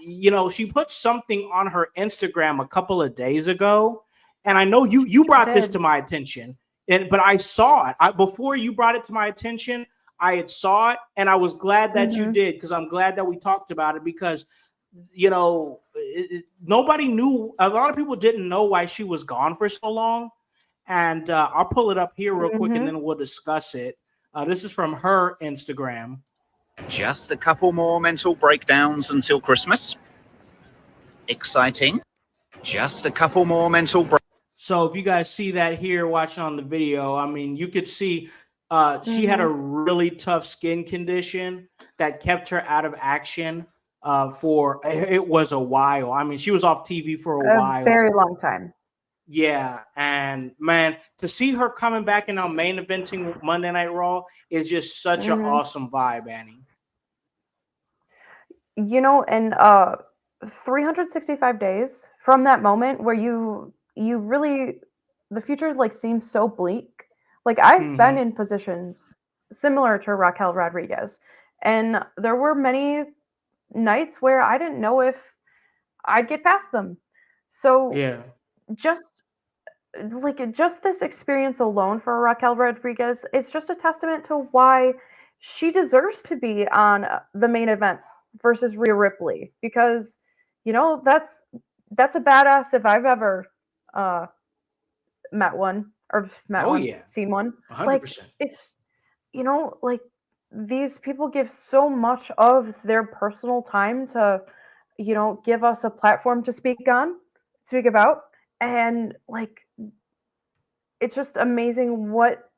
she put something on her Instagram a couple of days ago, and I know you brought this to my attention. But I saw it before you brought it to my attention. I had saw it, and I was glad that you did, because I'm glad that we talked about it, because nobody knew. A lot of people didn't know why she was gone for so long. And I'll pull it up here real quick, and then we'll discuss it. This is from her Instagram. Just a couple more mental breakdowns until Christmas. Exciting. Just a couple more mental breakdowns. So if you guys see that here watching on the video, I mean, you could see she had a really tough skin condition that kept her out of action for it was a while. I mean, she was off TV for a while. Very long time. Yeah, and man, to see her coming back and now main eventing Monday Night Raw is just such an awesome vibe, Annie. And 365 days from that moment where you really, the future seems so bleak. I've been in positions similar to Raquel Rodriguez, and there were many nights where I didn't know if I'd get past them. So yeah, just this experience alone for Raquel Rodriguez, it's just a testament to why she deserves to be on the main event versus Rhea Ripley, because that's a badass if I've ever met one or seen one. 100%. It's these people give so much of their personal time to give us a platform to speak about, and it's just amazing what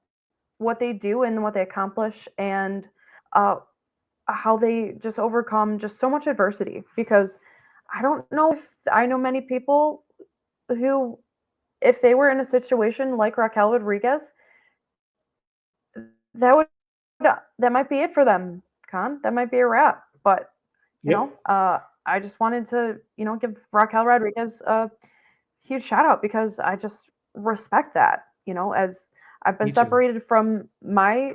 they do and what they accomplish, and how they just overcome just so much adversity. Because I don't know if I know many people who, if they were in a situation like Raquel Rodriguez, that might be it for them, Khan. That might be a wrap. But I just wanted to give Raquel Rodriguez a huge shout out, because I just respect that. As I've been separated from my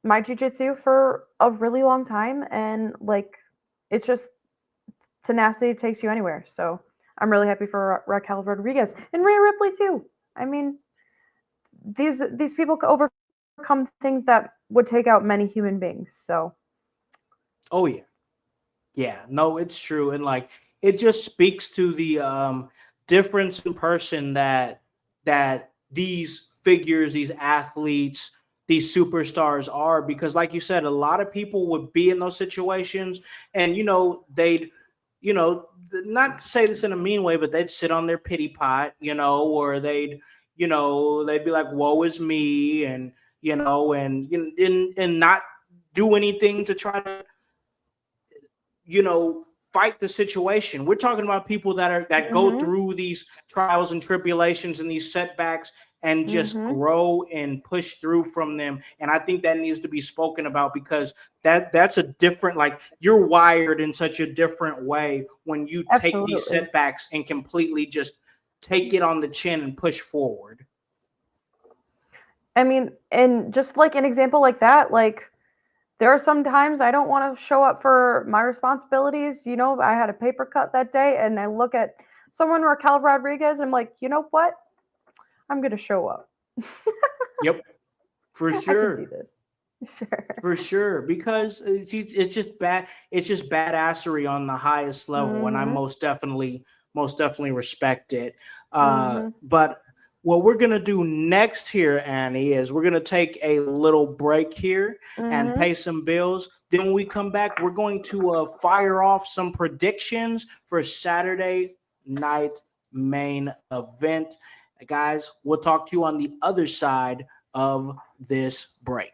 my jiu-jitsu for a really long time, and it's just tenacity takes you anywhere. So I'm really happy for Raquel Rodriguez and Rhea Ripley too. I mean, these people can overcome things that would take out many human beings. So no, it's true. And it just speaks to the difference in person that these figures, these athletes, these superstars are, because like you said, a lot of people would be in those situations and they'd not to say this in a mean way, but they'd sit on their pity pot, or they'd be like, woe is me, and not do anything to try to fight the situation. We're talking about people that go through these trials and tribulations and these setbacks and just grow and push through from them. And I think that needs to be spoken about, because that's a different, like, you're wired in such a different way when you take these setbacks and completely just take it on the chin and push forward. I mean, and just like an example like that, like, there are some times I don't want to show up for my responsibilities. I had a paper cut that day, and I look at someone, Raquel Rodriguez, and I'm like, you know what? I'm going to show up. Yep, for sure. I can do this. Sure. For sure, because it's just bad. It's just badassery on the highest level, and I most definitely respect it. But what we're gonna do next here, Annie, is we're gonna take a little break here and pay some bills. Then when we come back, we're going to fire off some predictions for Saturday night main event. Guys, we'll talk to you on the other side of this break.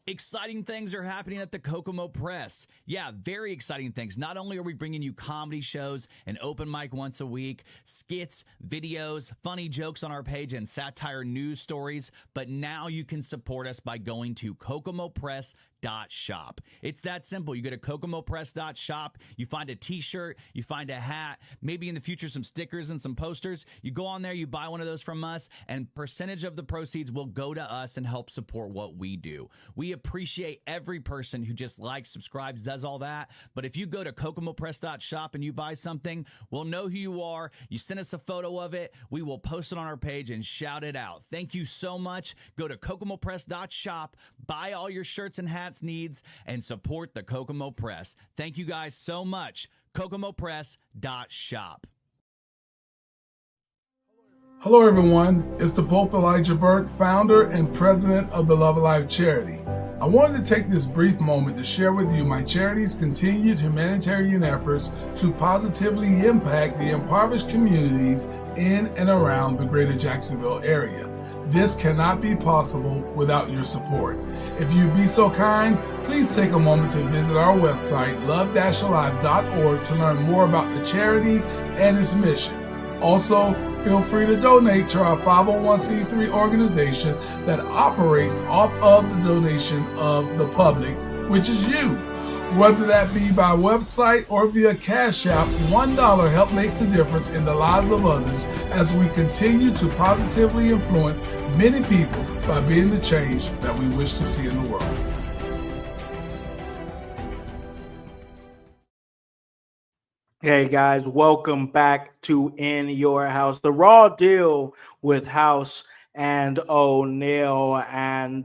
Exciting things are happening at the Kokomo Press. Yeah, very exciting things. Not only are we bringing you comedy shows, an open mic once a week, skits, videos, funny jokes on our page, and satire news stories, but now you can support us by going to kokomopress.shop. It's that simple. You go to kokomopress.shop, you find a t-shirt, you find a hat, maybe in the future some stickers and some posters. You go on there, you buy one of those from us, and percentage of the proceeds will go to us and help support what we do. We appreciate every person who just likes, subscribes, does all that. But if you go to kokomopress.shop and you buy something, we'll know who you are. You send us a photo of it. We will post it on our page and shout it out. Thank you so much. Go to kokomopress.shop, buy all your shirts and hats needs, and support the Kokomo Press. Thank you guys so much. kokomopress.shop. Hello everyone, it's the Pope Elijah Burke, founder and president of the Love Alive charity. I wanted to take this brief moment to share with you my charity's continued humanitarian efforts to positively impact the impoverished communities in and around the greater Jacksonville area. This cannot be possible without your support. If you'd be so kind, please take a moment to visit our website, love-alive.org, to learn more about the charity and its mission. Also, feel free to donate to our 501c3 organization that operates off of the donation of the public, which is you. Whether that be by website or via Cash App, $1 help makes a difference in the lives of others as we continue to positively influence many people by being the change that we wish to see in the world. Hey guys, welcome back to In Your House, the raw deal with Howse and O'Neal. And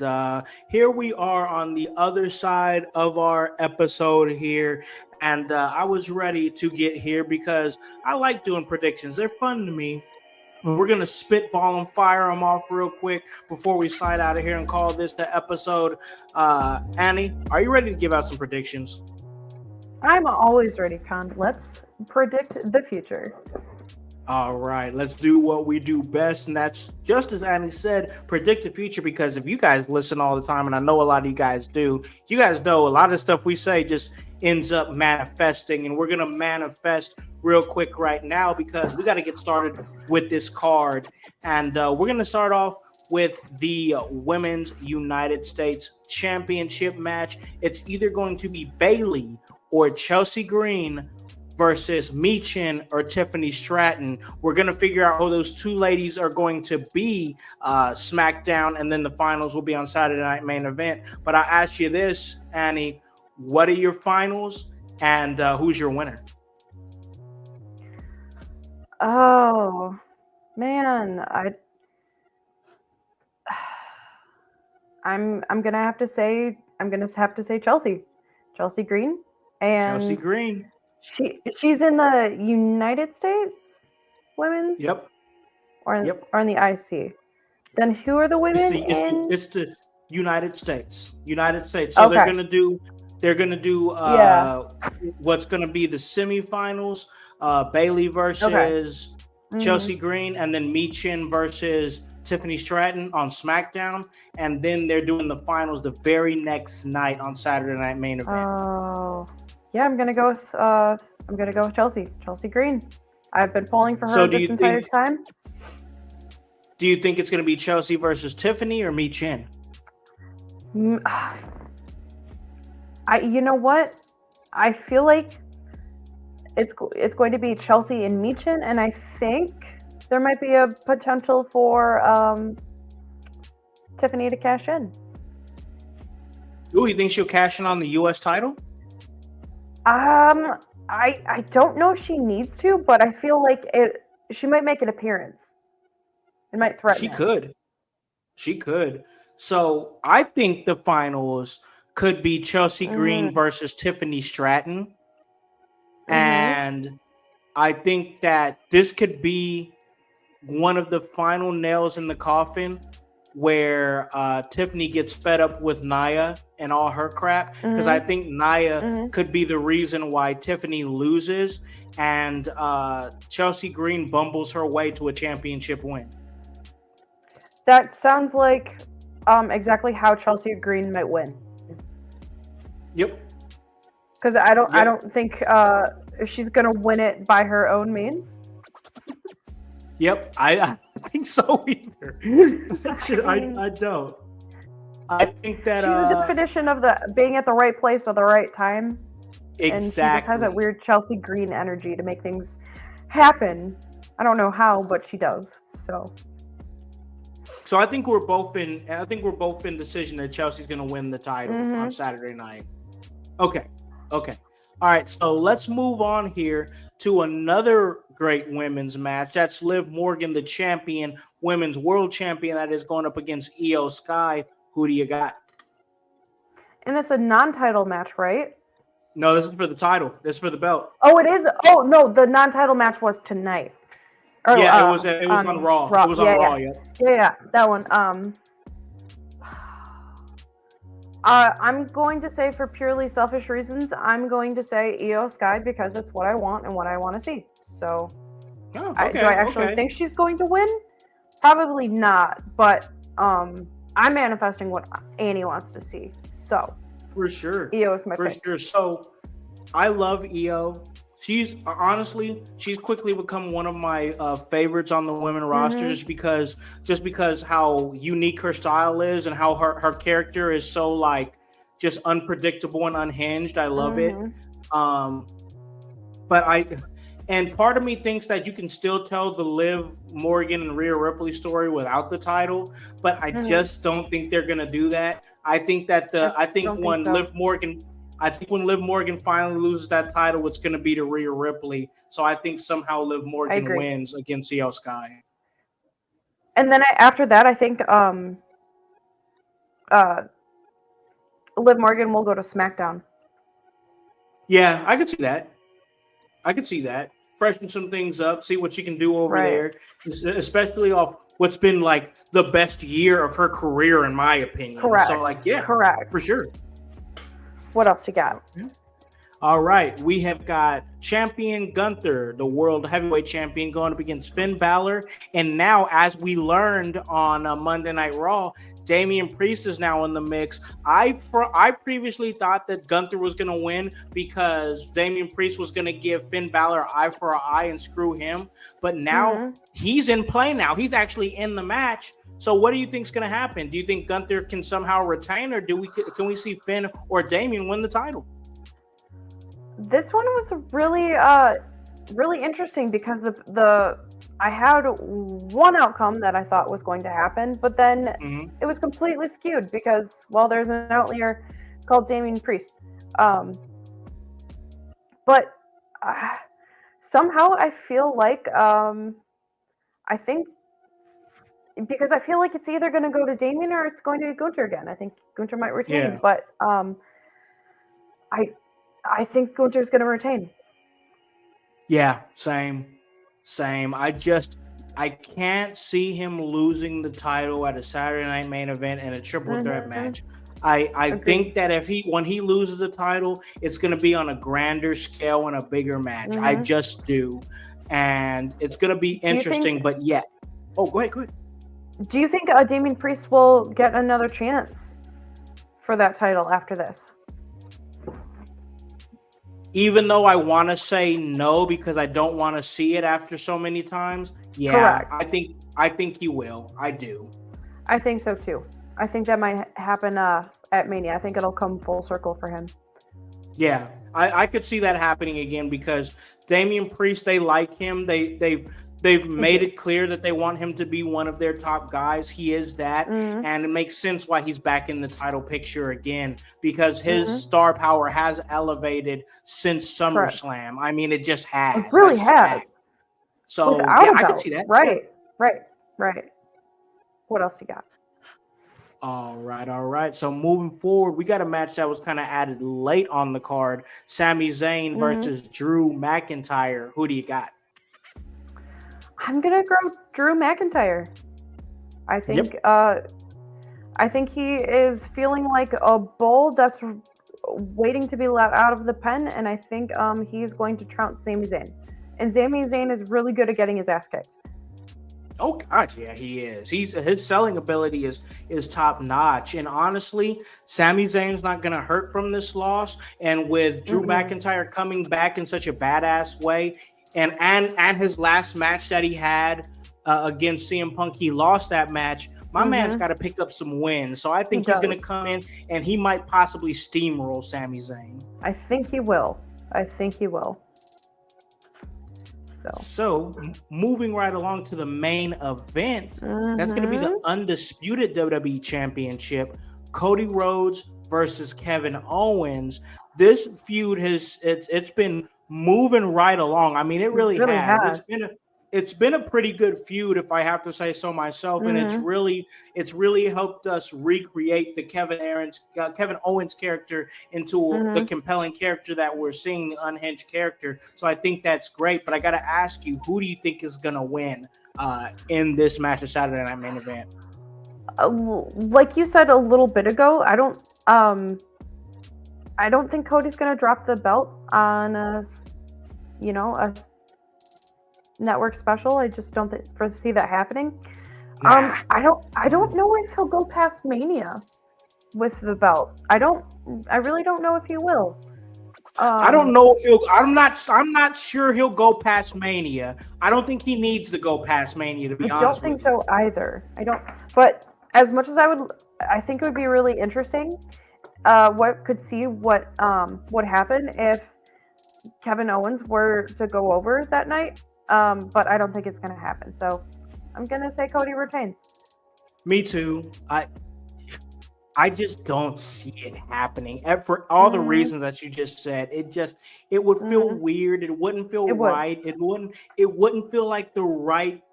here we are on the other side of our episode here. And I was ready to get here because I like doing predictions. They're fun to me. We're going to spitball and fire them off real quick before we slide out of here and call this the episode. Annie, are you ready to give out some predictions? I'm always ready, Con. Let's predict the future. All right, let's do what we do best, and that's, just as Annie said, predict the future. Because if you guys listen all the time, and I know a lot of you guys do, you guys know a lot of stuff we say just ends up manifesting, and we're going to manifest real quick right now because we got to get started with this card. And we're going to start off with the Women's United States Championship match. It's either going to be Bayley or Chelsea Green versus Meechin or Tiffany Stratton. We're going to figure out who those two ladies are going to be SmackDown, and then the finals will be on Saturday Night Main Event. But I ask you this, Annie, what are your finals and who's your winner? Oh, man. I'm going to have to say Chelsea Green. And Chelsea Green. She's in the United States women's? Yep. Or in the IC. Then who are the women it's United States. So Okay. they're gonna do Yeah. what's gonna be the semifinals. Bailey versus Chelsea Green, and then Michin versus Tiffany Stratton on SmackDown, and then they're doing the finals the very next night on Saturday Night Main Event. Oh, yeah. I'm gonna go with Chelsea. Chelsea Green. I've been pulling for her So do this you entire think time. do you think it's gonna be Chelsea versus Tiffany or Michin? Mm, You know what? I feel like it's going to be Chelsea and Michin, and I think there might be a potential for Tiffany to cash in. Ooh, you think she'll cash in on the U.S. title? I don't know if she needs to, but I feel like she might make an appearance. It might threaten She it. could. She could. So I think the finals could be Chelsea Green versus Tiffany Stratton. And I think that this could be one of the final nails in the coffin where Tiffany gets fed up with Nia and all her crap. Because I think Nia could be the reason why Tiffany loses and Chelsea Green bumbles her way to a championship win. That sounds like exactly how Chelsea Green might win. Yep. Because I don't think she's gonna win it by her own means. Yep, I think so either. I don't. I think that she's the definition of the being at the right place at the right time. Exactly. And she just has that weird Chelsea Green energy to make things happen. I don't know how, but she does. So I think we're both in decision that Chelsea's going to win the title on Saturday night. Okay. All right, so let's move on here to another great women's match. That's Liv Morgan, the champion, women's world champion, that is going up against Io Sky. Who do you got? And it's a non-title match, right? No, this is for the title. This is for the belt. Oh, it is. Oh no, the non-title match was tonight. It was on Raw. It was on Raw. Yeah, that one. I'm going to say, for purely selfish reasons, I'm going to say Io Sky because it's what I want and what I want to see. So, do I actually think she's going to win? Probably not, but I'm manifesting what Annie wants to see. So, for sure, Io is my pick. For sure. So, I love Io. She's quickly become one of my favorites on the women roster just because how unique her style is and how her character is so like just unpredictable and unhinged. I love it. And part of me thinks that you can still tell the Liv Morgan and Rhea Ripley story without the title, but I just don't think they're gonna do that. I think when Liv Morgan finally loses that title, it's going to be to Rhea Ripley. So I think somehow Liv Morgan wins against Io Sky. And then after that, I think Liv Morgan will go to SmackDown. Yeah, I could see that. Freshen some things up, see what she can do over there, especially off what's been like the best year of her career, in my opinion. Correct. So correct. For sure. What else you got? All right, we have got champion Gunther, the world heavyweight champion, going up against Finn Balor. And now, as we learned on Monday Night Raw, Damian Priest is now in the mix. I previously thought that Gunther was going to win because Damian Priest was going to give Finn Balor eye for an eye and screw him. But now he's in play now. He's actually in the match. So what do you think is going to happen? Do you think Gunther can somehow retain, or can we see Finn or Damian win the title? This one was really really interesting because I had one outcome that I thought was going to happen, but then it was completely skewed because there's an outlier called Damian Priest. But somehow I feel like because I feel like it's either going to go to Damian or it's going to Gunther again. I think Gunther might retain, but I think Gunther's going to retain. Yeah, same. I can't see him losing the title at a Saturday Night Main Event in a triple threat match. I Agreed. think that when he loses the title, it's going to be on a grander scale and a bigger match. I just do, and it's going to be interesting. But yeah, go ahead. Do you think Damian Priest will get another chance for that title after this? Even though I want to say no because I don't want to see it after so many times, yeah, Correct. I think he will. I do. I think so too. I think that might happen at Mania. I think it'll come full circle for him. Yeah, I could see that happening again because Damian Priest, they like him. They've made it clear that they want him to be one of their top guys. He is that, and it makes sense why he's back in the title picture again because his star power has elevated since SummerSlam. I mean, it just has. It really has. So Without yeah, a I can belt. see that. Right. What else you got? All right. So moving forward, we got a match that was kind of added late on the card. Sami Zayn versus Drew McIntyre. Who do you got? I'm gonna go Drew McIntyre. I think I think he is feeling like a bull that's waiting to be let out of the pen, and I think he's going to trounce Sami Zayn. And Sami Zayn is really good at getting his ass kicked. Oh God, yeah, he is. His selling ability is top notch. And honestly, Sami Zayn's not gonna hurt from this loss. And with Drew McIntyre coming back in such a badass way, and his last match that he had against CM Punk, he lost that match. My man's got to pick up some wins. So I think he's gonna come in and he might possibly steamroll Sami Zayn. I think he will. So moving right along to the main event, that's going to be the undisputed WWE Championship, Cody Rhodes versus Kevin Owens. This feud it's been moving right along. I mean, it really has. It's been a pretty good feud, if I have to say so myself, and it's really helped us recreate the Kevin Owens character into the compelling character that we're seeing, the unhinged character. So I think that's great. But I got to ask you, who do you think is going to win in this match of Saturday Night Main Event? Like you said a little bit ago, I don't think Cody's going to drop the belt on a network special. I just don't foresee that happening. I don't know if he'll go past Mania with the belt. I really don't know if he will. I don't know if he'll. I'm not sure he'll go past Mania. I don't think he needs to go past Mania, to be honest. I don't think so either. I don't. But as much as I think it would be really interesting. What would happen if Kevin Owens were to go over that night. But I don't think it's going to happen. So I'm going to say Cody retains. Me too. I just don't see it happening for all the reasons that you just said. It would feel weird. It wouldn't feel right. It wouldn't feel like the right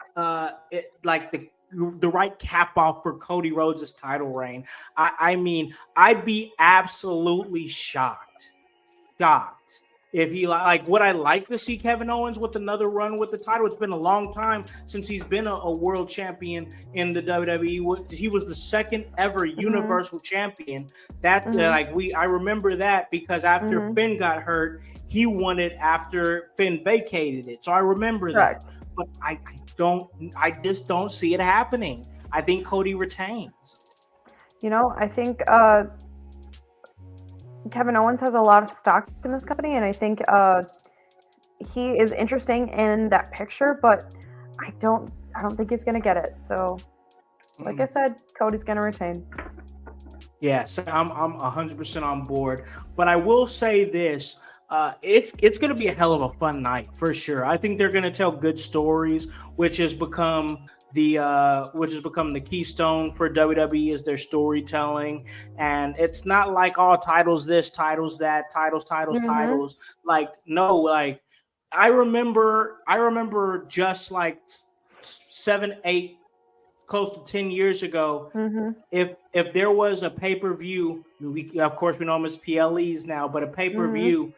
the right cap off for Cody Rhodes' title reign. I mean, I'd be absolutely shocked if he would I like to see Kevin Owens with another run with the title? It's been a long time since he's been a world champion in the WWE. He was the second ever Universal Champion. That I remember that because after Finn got hurt, he won it after Finn vacated it. So I remember that. But I just don't see it happening. I think Cody retains. I think Kevin Owens has a lot of stock in this company, and I think he is interesting in that picture, but I don't think he's going to get it. So, like I said, Cody's going to retain. Yes, I'm 100% on board. But I will say this. It's going to be a hell of a fun night for sure. I think they're going to tell good stories, which has become the keystone for WWE is their storytelling. And it's not like all titles this, titles that, titles. Like, no, like I remember just like 7, 8, close to 10 years ago, if there was a pay-per-view, of course we know them as PLEs now, but a pay-per-view,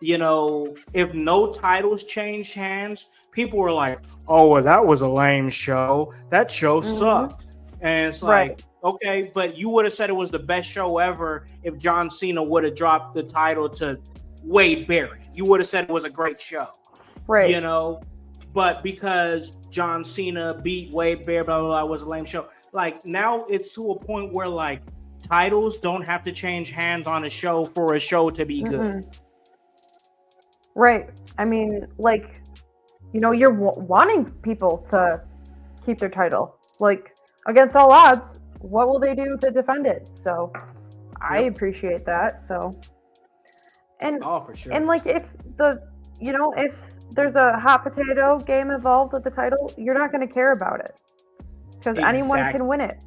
if no titles changed hands, people were like, "Oh, well, that was a lame show. That show sucked." And it's like, Right. okay, but you would have said it was the best show ever if John Cena would have dropped the title to Wade Barrett. You would have said it was a great show, Right. But because John Cena beat Wade Barrett, blah, blah, blah, was a lame show. Like, now it's to a point where, like, titles don't have to change hands on a show for a show to be good. Right. I mean, like, you're wanting people to keep their title. Like, against all odds, what will they do to defend it? So I appreciate that. So, and for sure. and like, if if there's a hot potato game involved with the title, you're not going to care about it because anyone can win it.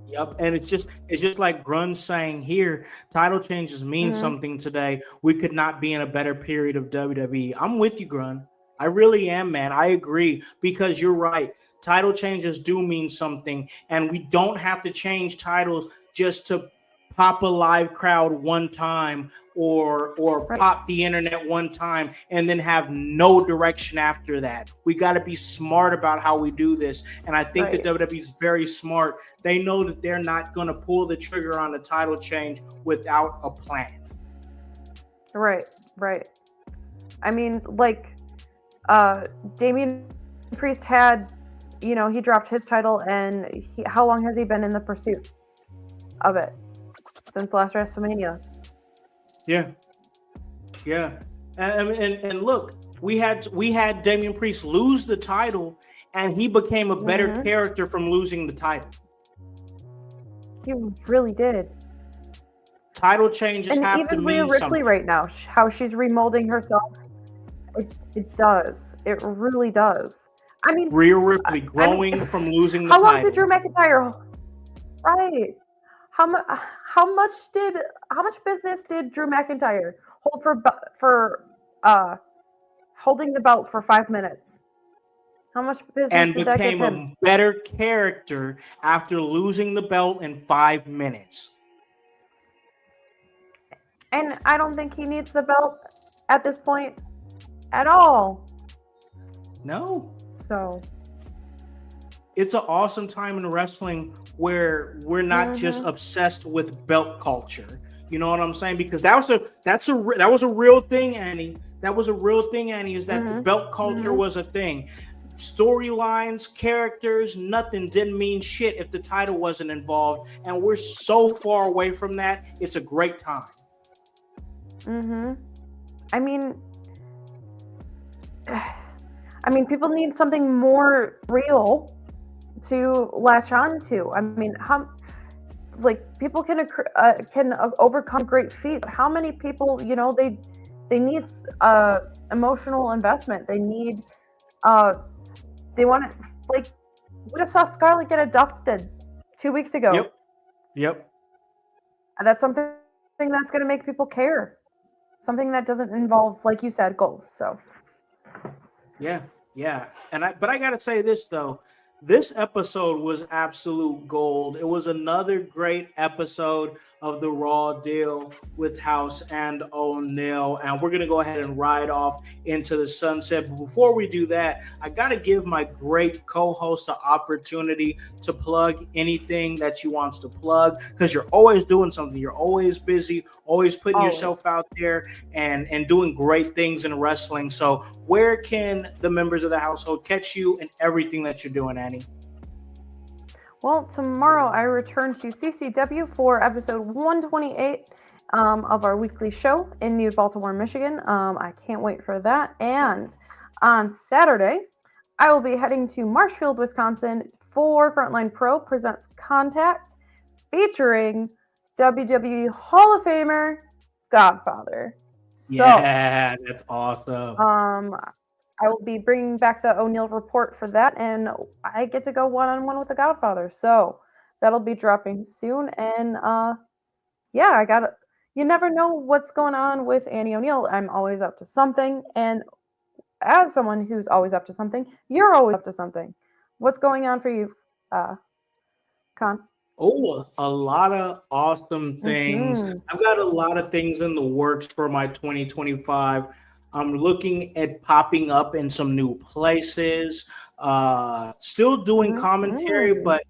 Yep, and it's just like Grun's saying here, title changes mean something today. We could not be in a better period of WWE. I'm with you, Grun. I really am, man. I agree, because you're right. Title changes do mean something, and we don't have to change titles just to pop a live crowd one time or pop the internet one time and then have no direction after that. We got to be smart about how we do this, and I think that WWE is very smart. They know that they're not going to pull the trigger on a title change without a plan. Right. I mean, like, Damian Priest had, he dropped his title, and how long has he been in the pursuit of it? Since last WrestleMania. Yeah. And look, we had Damian Priest lose the title, and he became a better character from losing the title. He really did. Title changes and have to even mean Rhea Ripley something. right now, how she's remolding herself, it does. It really does. I mean, Rhea Ripley growing from losing the title. How long did Drew McIntyre? Right. How much business did Drew McIntyre hold for holding the belt for 5 minutes? How much business and did that give became him? a better character after losing the belt in 5 minutes. And I don't think he needs the belt at this point at all. No. So it's an awesome time in wrestling where we're not just obsessed with belt culture. You know what I'm saying? Because that was a real thing, Annie. That was a real thing, Annie, is that the belt culture was a thing. Storylines, characters, nothing didn't mean shit if the title wasn't involved. And we're so far away from that. It's a great time. I mean, people need something more real to latch on to. I mean, people can overcome great feats. How many people, they need emotional investment. They need, they want to, like, we just saw Scarlett get abducted 2 weeks ago. Yep. And that's something that's going to make people care. Something that doesn't involve, like you said, gold. So. Yeah. But I gotta say this though. This episode was absolute gold. It was another great episode of the Raw Deal with Howse and O'Neal. And we're going to go ahead and ride off into the sunset. But before we do that, I got to give my great co-host the opportunity to plug anything that she wants to plug, because you're always doing something. You're always busy, always putting yourself out there and doing great things in wrestling. So where can the members of the household catch you and everything that you're doing, Annie? Well, tomorrow I return to CCW for episode 128 of our weekly show in New Baltimore, Michigan. I can't wait for that. And on Saturday, I will be heading to Marshfield, Wisconsin for Frontline Pro Presents Contact, featuring WWE Hall of Famer Godfather. Yeah, that's awesome. I will be bringing back the O'Neal report for that, and I get to go one-on-one with the Godfather. So that'll be dropping soon. And you never know what's going on with Annie O'Neal. I'm always up to something. And as someone who's always up to something, you're always up to something. What's going on for you, Con? Oh, a lot of awesome things. Hmm. I've got a lot of things in the works for my 2025. I'm looking at popping up in some new places, still doing commentary, Hmm. but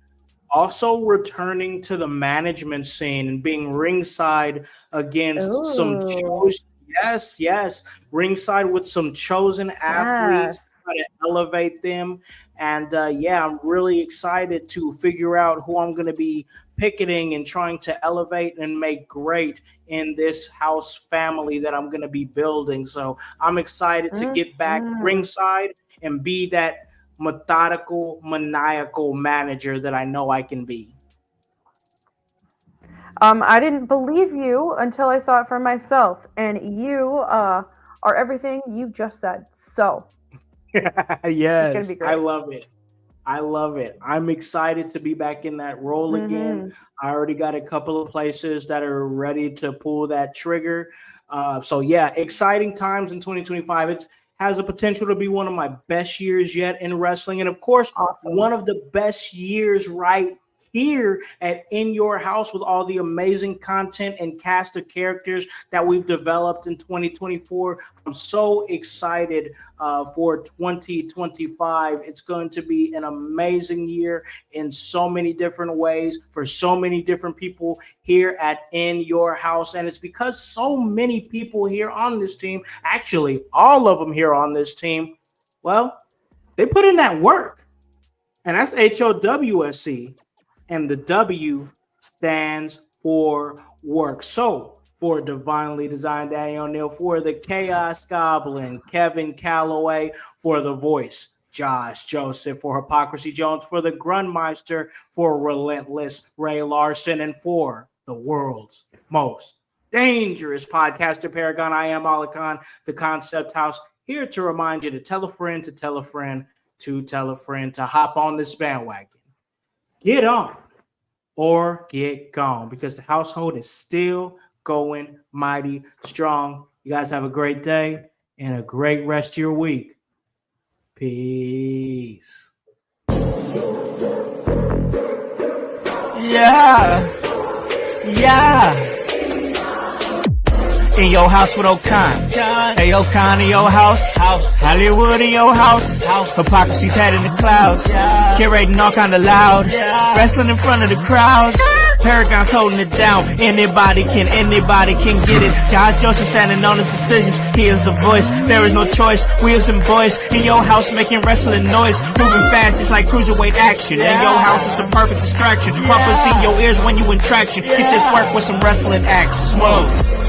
also returning to the management scene and being ringside against some Ooh, chosen, yes, yes, ringside with some chosen athletes, yes. try to elevate them. And yeah, I'm really excited to figure out who I'm going to be picketing and trying to elevate and make great in this house family that I'm going to be building. So I'm excited to get back Hmm. ringside and be that methodical, maniacal manager that I know I can be. I didn't believe you until I saw it for myself, and you are everything you just said. So it's gonna be Yes, I great. love it. I love it. I'm excited to be back in that role again. Hmm. I already got a couple of places that are ready to pull that trigger. So yeah, exciting times in 2025. It has the potential to be one of my best years yet in wrestling, and of course, Awesome. one of the best years right here at In Your House with all the amazing content and cast of characters that we've developed in 2024. I'm so excited for 2025. It's going to be an amazing year in so many different ways for so many different people here at In Your House. And it's because so many people here on this team, actually, all of them here on this team, well, they put in that work. And that's HOWSC. And the W stands for work. So, for Divinely Designed Danny O'Neill, for the Chaos Goblin, Kevin Calloway, for the voice, Josh Joseph, for Hypocrisy Jones, for the Grunmeister, for Relentless Ray Larson, and for the world's most dangerous podcaster paragon, I am Alakan, the Concept House, here to remind you to tell a friend to tell a friend to tell a friend to hop on this bandwagon. Get on or get gone because the household is still going mighty strong. You guys have a great day and a great rest of your week. Peace. Yeah, yeah. In your house with O'Con. Hey, O'Con in your house. Hollywood in your house. Hypocrisy's head in the clouds. Curating all kind of loud. Wrestling in front of the crowds. Paragon's holding it down. Anybody can get it. Josh Joseph standing on his decisions. He is the voice. There is no choice. We as them boys in your house making wrestling noise. Moving fast just like cruiserweight action. In your house is the perfect distraction. Pumpers in your ears when you in traction. Get this work with some wrestling action. Smooth.